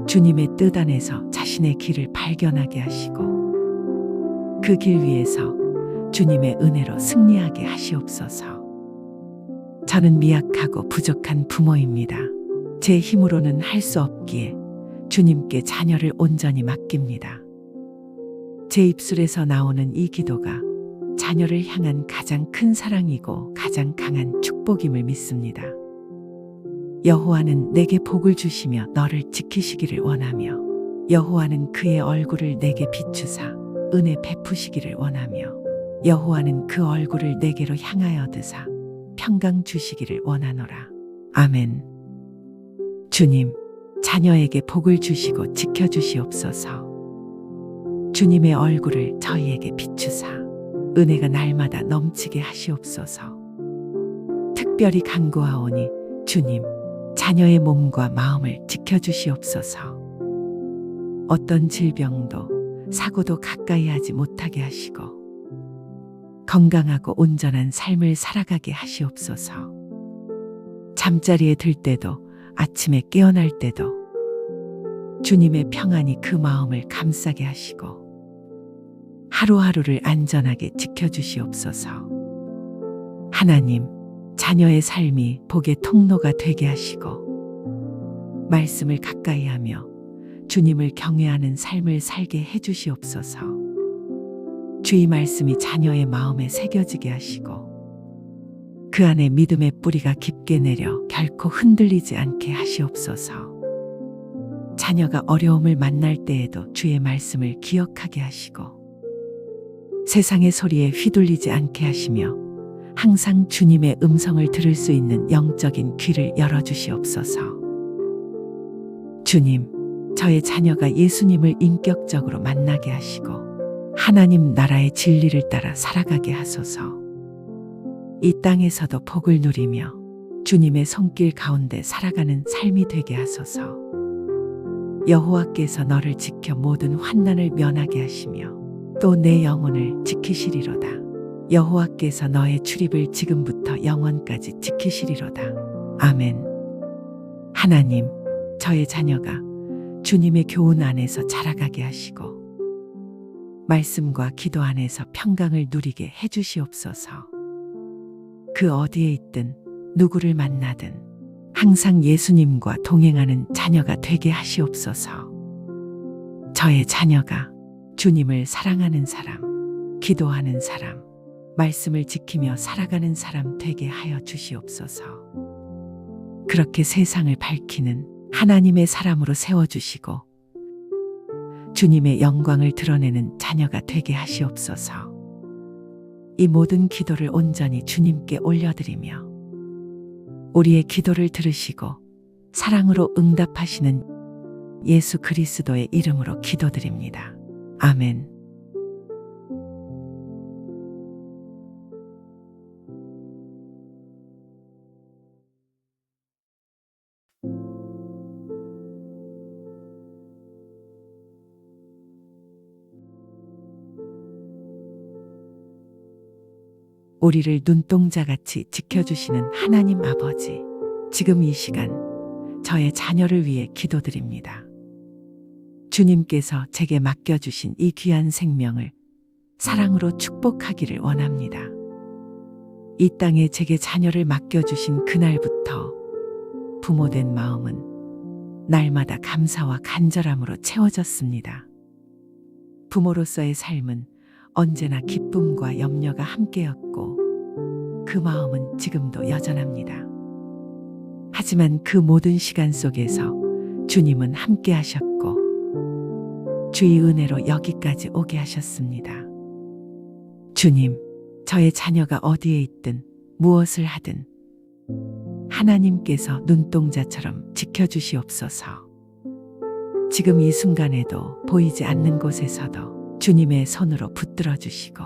주님의 뜻 안에서 자신의 길을 발견하게 하시고 그 길 위에서 주님의 은혜로 승리하게 하시옵소서. 저는 미약하고 부족한 부모입니다. 제 힘으로는 할 수 없기에 주님께 자녀를 온전히 맡깁니다. 제 입술에서 나오는 이 기도가 자녀를 향한 가장 큰 사랑이고 가장 강한 축복임을 믿습니다. 여호와는 내게 복을 주시며 너를 지키시기를 원하며 여호와는 그의 얼굴을 내게 비추사 은혜 베푸시기를 원하며 여호와는 그 얼굴을 내게로 향하여 드사 평강 주시기를 원하노라. 아멘. 주님, 자녀에게 복을 주시고 지켜주시옵소서. 주님의 얼굴을 저희에게 비추사 은혜가 날마다 넘치게 하시옵소서. 특별히 간구하오니 주님, 자녀의 몸과 마음을 지켜주시옵소서. 어떤 질병도 사고도 가까이 하지 못하게 하시고 건강하고 온전한 삶을 살아가게 하시옵소서. 잠자리에 들 때도 아침에 깨어날 때도 주님의 평안이 그 마음을 감싸게 하시고 하루하루를 안전하게 지켜주시옵소서. 하나님, 자녀의 삶이 복의 통로가 되게 하시고 말씀을 가까이 하며 주님을 경외하는 삶을 살게 해주시옵소서. 주의 말씀이 자녀의 마음에 새겨지게 하시고 그 안에 믿음의 뿌리가 깊게 내려 결코 흔들리지 않게 하시옵소서. 자녀가 어려움을 만날 때에도 주의 말씀을 기억하게 하시고 세상의 소리에 휘둘리지 않게 하시며 항상 주님의 음성을 들을 수 있는 영적인 귀를 열어주시옵소서. 주님, 저의 자녀가 예수님을 인격적으로 만나게 하시고 하나님 나라의 진리를 따라 살아가게 하소서. 이 땅에서도 복을 누리며 주님의 손길 가운데 살아가는 삶이 되게 하소서. 여호와께서 너를 지켜 모든 환난을 면하게 하시며 또 내 영혼을 지키시리로다. 여호와께서 너의 출입을 지금부터 영원까지 지키시리로다. 아멘. 하나님, 저의 자녀가 주님의 교훈 안에서 자라가게 하시고 말씀과 기도 안에서 평강을 누리게 해주시옵소서. 그 어디에 있든 누구를 만나든 항상 예수님과 동행하는 자녀가 되게 하시옵소서. 저의 자녀가 주님을 사랑하는 사람, 기도하는 사람, 말씀을 지키며 살아가는 사람 되게 하여 주시옵소서. 그렇게 세상을 밝히는 하나님의 사람으로 세워주시고 주님의 영광을 드러내는 자녀가 되게 하시옵소서. 이 모든 기도를 온전히 주님께 올려드리며 우리의 기도를 들으시고 사랑으로 응답하시는 예수 그리스도의 이름으로 기도드립니다. 아멘. 우리를 눈동자같이 지켜주시는 하나님 아버지, 지금 이 시간 저의 자녀를 위해 기도드립니다. 주님께서 제게 맡겨주신 이 귀한 생명을 사랑으로 축복하기를 원합니다. 이 땅에 제게 자녀를 맡겨주신 그날부터 부모된 마음은 날마다 감사와 간절함으로 채워졌습니다. 부모로서의 삶은 언제나 기쁨과 염려가 함께였고 그 마음은 지금도 여전합니다. 하지만 그 모든 시간 속에서 주님은 함께 하셨고 주의 은혜로 여기까지 오게 하셨습니다. 주님, 저의 자녀가 어디에 있든 무엇을 하든 하나님께서 눈동자처럼 지켜주시옵소서. 지금 이 순간에도 보이지 않는 곳에서도 주님의 손으로 붙들어 주시고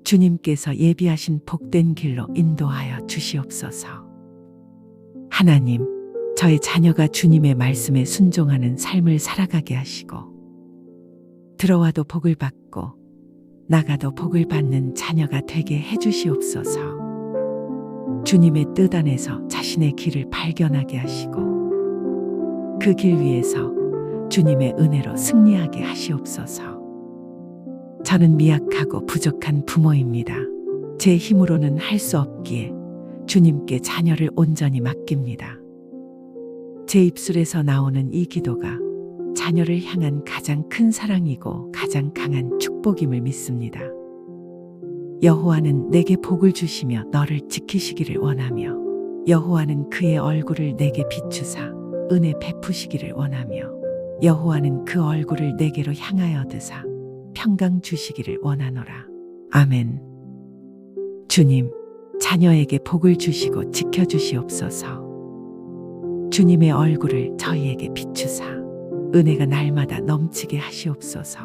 주님께서 예비하신 복된 길로 인도하여 주시옵소서. 하나님, 저의 자녀가 주님의 말씀에 순종하는 삶을 살아가게 하시고 들어와도 복을 받고 나가도 복을 받는 자녀가 되게 해주시옵소서. 주님의 뜻 안에서 자신의 길을 발견하게 하시고 그 길 위에서 주님의 은혜로 승리하게 하시옵소서. 저는 미약하고 부족한 부모입니다. 제 힘으로는 할 수 없기에 주님께 자녀를 온전히 맡깁니다. 제 입술에서 나오는 이 기도가 자녀를 향한 가장 큰 사랑이고 가장 강한 축복임을 믿습니다. 여호와는 내게 복을 주시며 너를 지키시기를 원하며 여호와는 그의 얼굴을 내게 비추사 은혜 베푸시기를 원하며 여호와는 그 얼굴을 내게로 향하여 드사 평강 주시기를 원하노라. 아멘. 주님, 자녀에게 복을 주시고 지켜주시옵소서. 주님의 얼굴을 저희에게 비추사 은혜가 날마다 넘치게 하시옵소서.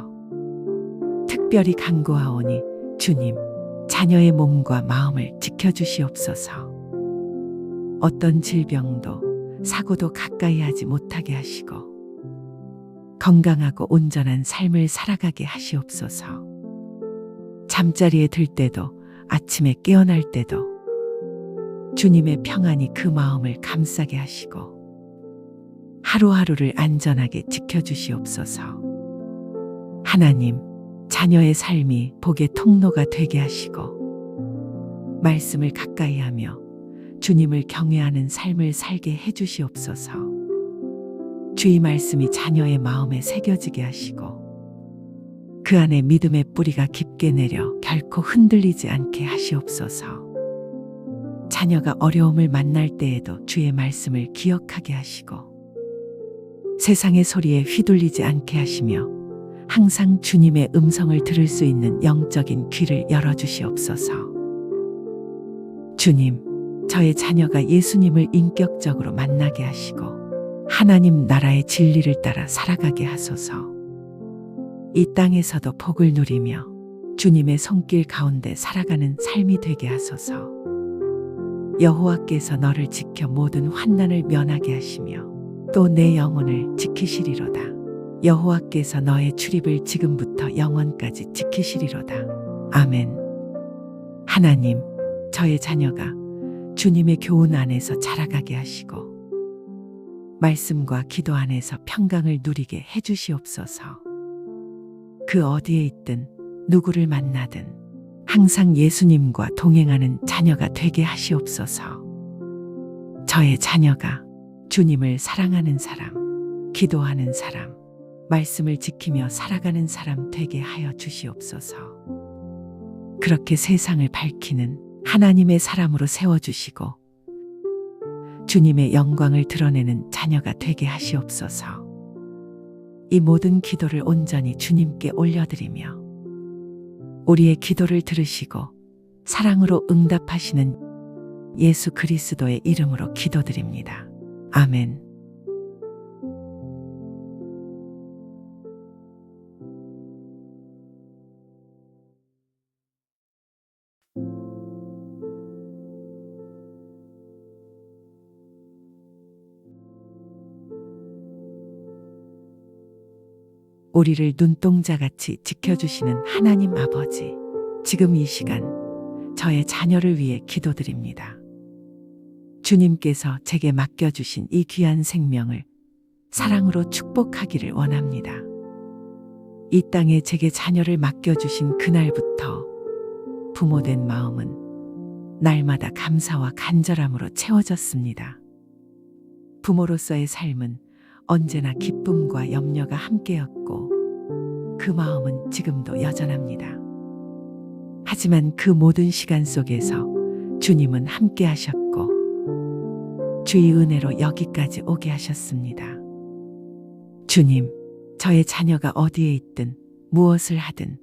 특별히 간구하오니 주님, 자녀의 몸과 마음을 지켜주시옵소서. 어떤 질병도 사고도 가까이 하지 못하게 하시고 건강하고 온전한 삶을 살아가게 하시옵소서. 잠자리에 들 때도 아침에 깨어날 때도 주님의 평안이 그 마음을 감싸게 하시고 하루하루를 안전하게 지켜주시옵소서. 하나님, 자녀의 삶이 복의 통로가 되게 하시고 말씀을 가까이 하며 주님을 경외하는 삶을 살게 해주시옵소서. 주의 말씀이 자녀의 마음에 새겨지게 하시고 그 안에 믿음의 뿌리가 깊게 내려 결코 흔들리지 않게 하시옵소서. 자녀가 어려움을 만날 때에도 주의 말씀을 기억하게 하시고 세상의 소리에 휘둘리지 않게 하시며 항상 주님의 음성을 들을 수 있는 영적인 귀를 열어주시옵소서. 주님, 저의 자녀가 예수님을 인격적으로 만나게 하시고 하나님 나라의 진리를 따라 살아가게 하소서. 이 땅에서도 복을 누리며 주님의 손길 가운데 살아가는 삶이 되게 하소서. 여호와께서 너를 지켜 모든 환난을 면하게 하시며 또 내 영혼을 지키시리로다. 여호와께서 너의 출입을 지금부터 영원까지 지키시리로다. 아멘. 하나님, 저의 자녀가 주님의 교훈 안에서 자라가게 하시고 말씀과 기도 안에서 평강을 누리게 해주시옵소서. 그 어디에 있든 누구를 만나든 항상 예수님과 동행하는 자녀가 되게 하시옵소서. 저의 자녀가 주님을 사랑하는 사람, 기도하는 사람, 말씀을 지키며 살아가는 사람 되게 하여 주시옵소서. 그렇게 세상을 밝히는 하나님의 사람으로 세워주시고 주님의 영광을 드러내는 자녀가 되게 하시옵소서. 이 모든 기도를 온전히 주님께 올려드리며 우리의 기도를 들으시고 사랑으로 응답하시는 예수 그리스도의 이름으로 기도드립니다. 아멘. 우리를 눈동자같이 지켜주시는 하나님 아버지, 지금 이 시간 저의 자녀를 위해 기도드립니다. 주님께서 제게 맡겨주신 이 귀한 생명을 사랑으로 축복하기를 원합니다. 이 땅에 제게 자녀를 맡겨주신 그날부터 부모된 마음은 날마다 감사와 간절함으로 채워졌습니다. 부모로서의 삶은 언제나 기쁨과 염려가 함께였고 그 마음은 지금도 여전합니다. 하지만 그 모든 시간 속에서 주님은 함께 하셨고 주의 은혜로 여기까지 오게 하셨습니다. 주님, 저의 자녀가 어디에 있든 무엇을 하든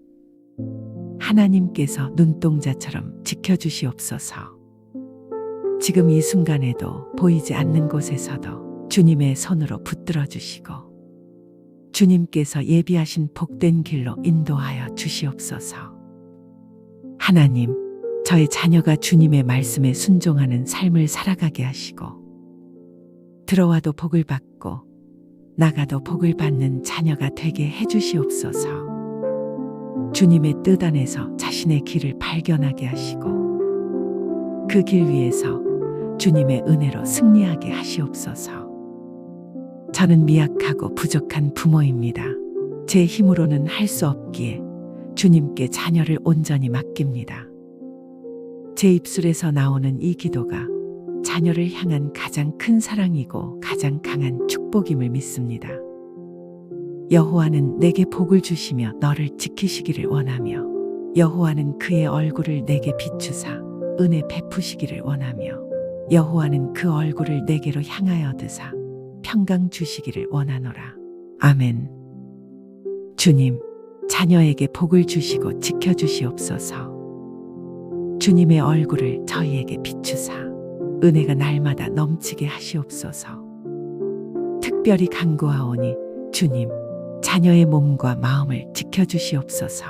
하나님께서 눈동자처럼 지켜주시옵소서. 지금 이 순간에도 보이지 않는 곳에서도 주님의 손으로 붙들어 주시고 주님께서 예비하신 복된 길로 인도하여 주시옵소서. 하나님, 저의 자녀가 주님의 말씀에 순종하는 삶을 살아가게 하시고 들어와도 복을 받고 나가도 복을 받는 자녀가 되게 해주시옵소서. 주님의 뜻 안에서 자신의 길을 발견하게 하시고 그 길 위에서 주님의 은혜로 승리하게 하시옵소서. 저는 미약하고 부족한 부모입니다. 제 힘으로는 할 수 없기에 주님께 자녀를 온전히 맡깁니다. 제 입술에서 나오는 이 기도가 자녀를 향한 가장 큰 사랑이고 가장 강한 축복임을 믿습니다. 여호와는 내게 복을 주시며 너를 지키시기를 원하며 여호와는 그의 얼굴을 내게 비추사 은혜 베푸시기를 원하며 여호와는 그 얼굴을 내게로 향하여 드사 평강 주시기를 원하노라. 아멘. 주님, 자녀에게 복을 주시고 지켜주시옵소서. 주님의 얼굴을 저희에게 비추사 은혜가 날마다 넘치게 하시옵소서. 특별히 간구하오니 주님, 자녀의 몸과 마음을 지켜주시옵소서.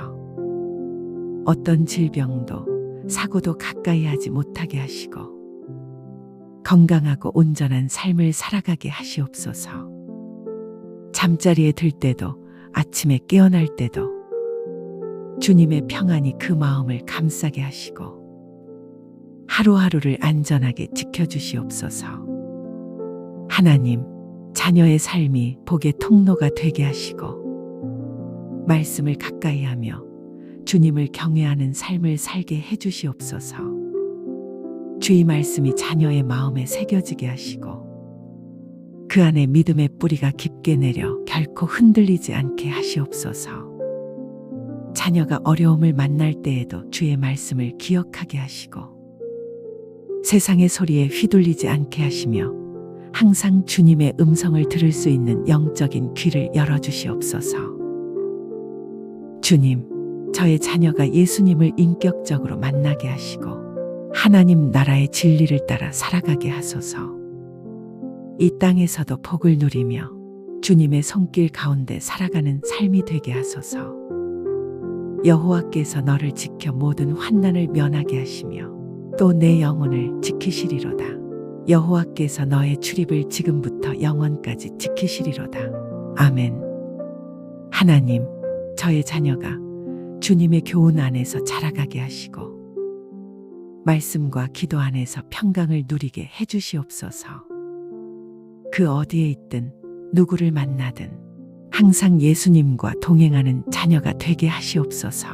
어떤 질병도 사고도 가까이 하지 못하게 하시고 건강하고 온전한 삶을 살아가게 하시옵소서. 잠자리에 들 때도 아침에 깨어날 때도 주님의 평안이 그 마음을 감싸게 하시고 하루하루를 안전하게 지켜주시옵소서. 하나님, 자녀의 삶이 복의 통로가 되게 하시고 말씀을 가까이 하며 주님을 경외하는 삶을 살게 해주시옵소서. 주의 말씀이 자녀의 마음에 새겨지게 하시고 그 안에 믿음의 뿌리가 깊게 내려 결코 흔들리지 않게 하시옵소서. 자녀가 어려움을 만날 때에도 주의 말씀을 기억하게 하시고 세상의 소리에 휘둘리지 않게 하시며 항상 주님의 음성을 들을 수 있는 영적인 귀를 열어주시옵소서. 주님, 저의 자녀가 예수님을 인격적으로 만나게 하시고 하나님 나라의 진리를 따라 살아가게 하소서. 이 땅에서도 복을 누리며 주님의 손길 가운데 살아가는 삶이 되게 하소서. 여호와께서 너를 지켜 모든 환난을 면하게 하시며 또 내 영혼을 지키시리로다. 여호와께서 너의 출입을 지금부터 영원까지 지키시리로다. 아멘. 하나님, 저의 자녀가 주님의 교훈 안에서 자라가게 하시고 말씀과 기도 안에서 평강을 누리게 해주시옵소서. 그 어디에 있든 누구를 만나든 항상 예수님과 동행하는 자녀가 되게 하시옵소서.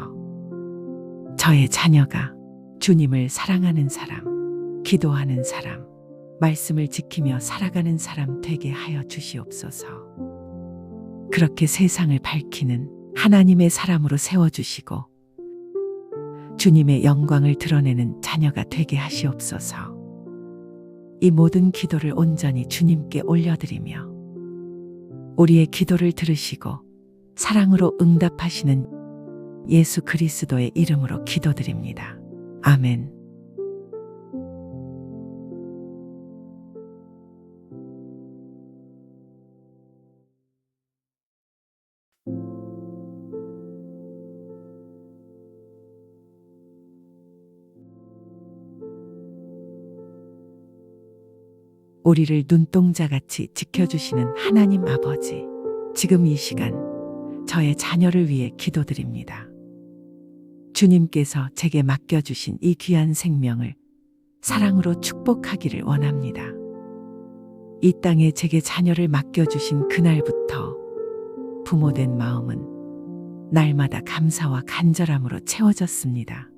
저의 자녀가 주님을 사랑하는 사람, 기도하는 사람, 말씀을 지키며 살아가는 사람 되게 하여 주시옵소서. 그렇게 세상을 밝히는 하나님의 사람으로 세워주시고 주님의 영광을 드러내는 자녀가 되게 하시옵소서. 이 모든 기도를 온전히 주님께 올려드리며 우리의 기도를 들으시고 사랑으로 응답하시는 예수 그리스도의 이름으로 기도드립니다. 아멘. 우리를 눈동자같이 지켜주시는 하나님 아버지, 지금 이 시간 저의 자녀를 위해 기도드립니다. 주님께서 제게 맡겨주신 이 귀한 생명을 사랑으로 축복하기를 원합니다. 이 땅에 제게 자녀를 맡겨주신 그날부터 부모된 마음은 날마다 감사와 간절함으로 채워졌습니다.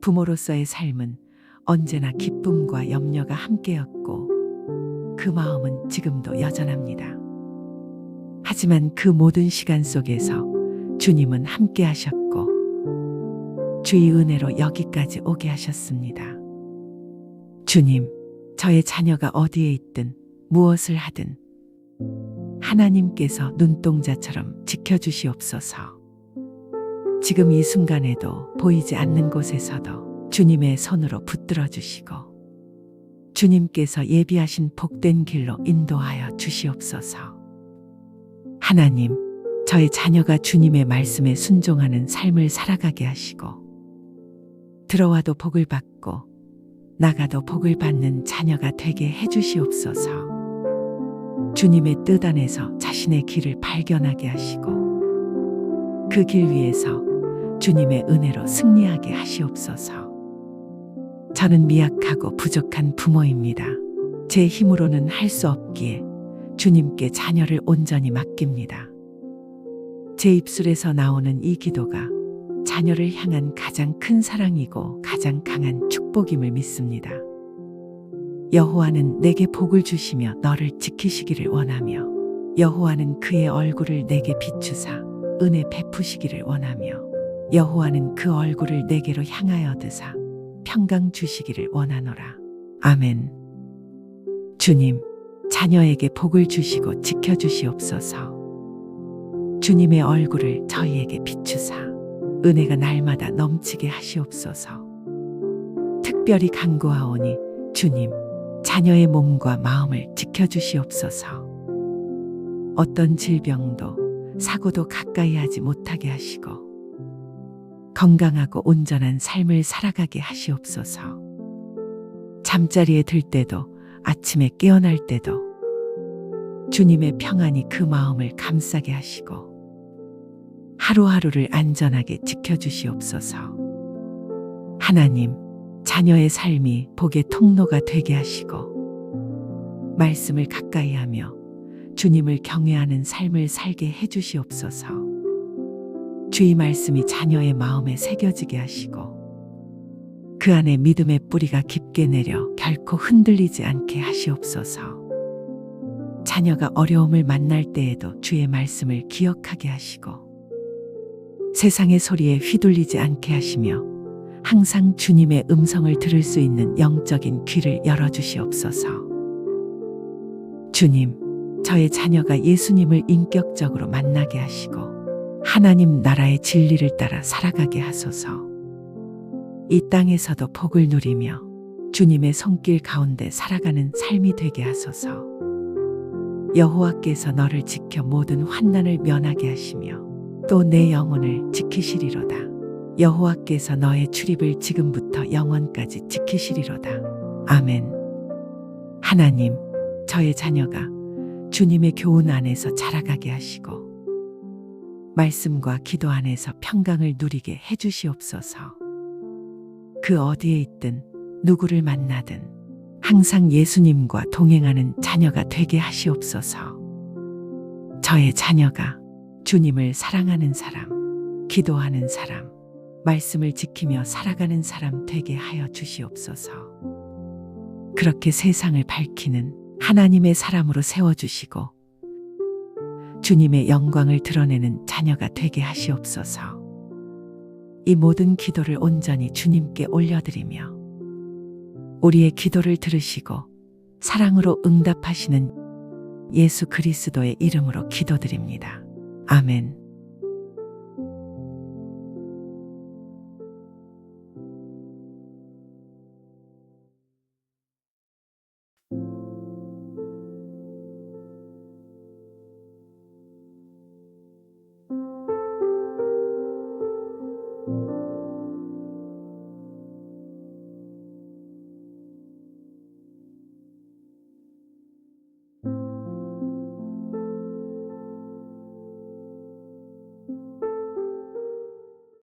부모로서의 삶은 언제나 기쁨과 염려가 함께였고 그 마음은 지금도 여전합니다. 하지만 그 모든 시간 속에서 주님은 함께 하셨고 주의 은혜로 여기까지 오게 하셨습니다. 주님, 저의 자녀가 어디에 있든 무엇을 하든 하나님께서 눈동자처럼 지켜주시옵소서. 지금 이 순간에도 보이지 않는 곳에서도 주님의 손으로 붙들어 주시고 주님께서 예비하신 복된 길로 인도하여 주시옵소서. 하나님, 저의 자녀가 주님의 말씀에 순종하는 삶을 살아가게 하시고 들어와도 복을 받고 나가도 복을 받는 자녀가 되게 해주시옵소서. 주님의 뜻 안에서 자신의 길을 발견하게 하시고 그 길 위에서 주님의 은혜로 승리하게 하시옵소서. 저는 미약하고 부족한 부모입니다. 제 힘으로는 할 수 없기에 주님께 자녀를 온전히 맡깁니다. 제 입술에서 나오는 이 기도가 자녀를 향한 가장 큰 사랑이고 가장 강한 축복임을 믿습니다. 여호와는 내게 복을 주시며 너를 지키시기를 원하며 여호와는 그의 얼굴을 내게 비추사 은혜 베푸시기를 원하며 여호와는 그 얼굴을 내게로 향하여 드사 평강 주시기를 원하노라. 아멘. 주님, 자녀에게 복을 주시고 지켜주시옵소서. 주님의 얼굴을 저희에게 비추사 은혜가 날마다 넘치게 하시옵소서. 특별히 간구하오니 주님, 자녀의 몸과 마음을 지켜주시옵소서. 어떤 질병도 사고도 가까이 하지 못하게 하시고 건강하고 온전한 삶을 살아가게 하시옵소서. 잠자리에 들 때도 아침에 깨어날 때도 주님의 평안이 그 마음을 감싸게 하시고 하루하루를 안전하게 지켜주시옵소서. 하나님, 자녀의 삶이 복의 통로가 되게 하시고 말씀을 가까이 하며 주님을 경외하는 삶을 살게 해주시옵소서. 주의 말씀이 자녀의 마음에 새겨지게 하시고 그 안에 믿음의 뿌리가 깊게 내려 결코 흔들리지 않게 하시옵소서. 자녀가 어려움을 만날 때에도 주의 말씀을 기억하게 하시고 세상의 소리에 휘둘리지 않게 하시며 항상 주님의 음성을 들을 수 있는 영적인 귀를 열어주시옵소서. 주님, 저의 자녀가 예수님을 인격적으로 만나게 하시고 하나님 나라의 진리를 따라 살아가게 하소서. 이 땅에서도 복을 누리며 주님의 손길 가운데 살아가는 삶이 되게 하소서. 여호와께서 너를 지켜 모든 환난을 면하게 하시며 또 내 영혼을 지키시리로다. 여호와께서 너의 출입을 지금부터 영원까지 지키시리로다. 아멘. 하나님, 저의 자녀가 주님의 교훈 안에서 자라가게 하시고 말씀과 기도 안에서 평강을 누리게 해주시옵소서. 그 어디에 있든 누구를 만나든 항상 예수님과 동행하는 자녀가 되게 하시옵소서. 저의 자녀가 주님을 사랑하는 사람, 기도하는 사람, 말씀을 지키며 살아가는 사람 되게 하여 주시옵소서. 그렇게 세상을 밝히는 하나님의 사람으로 세워주시고 주님의 영광을 드러내는 자녀가 되게 하시옵소서. 이 모든 기도를 온전히 주님께 올려드리며 우리의 기도를 들으시고 사랑으로 응답하시는 예수 그리스도의 이름으로 기도드립니다. 아멘.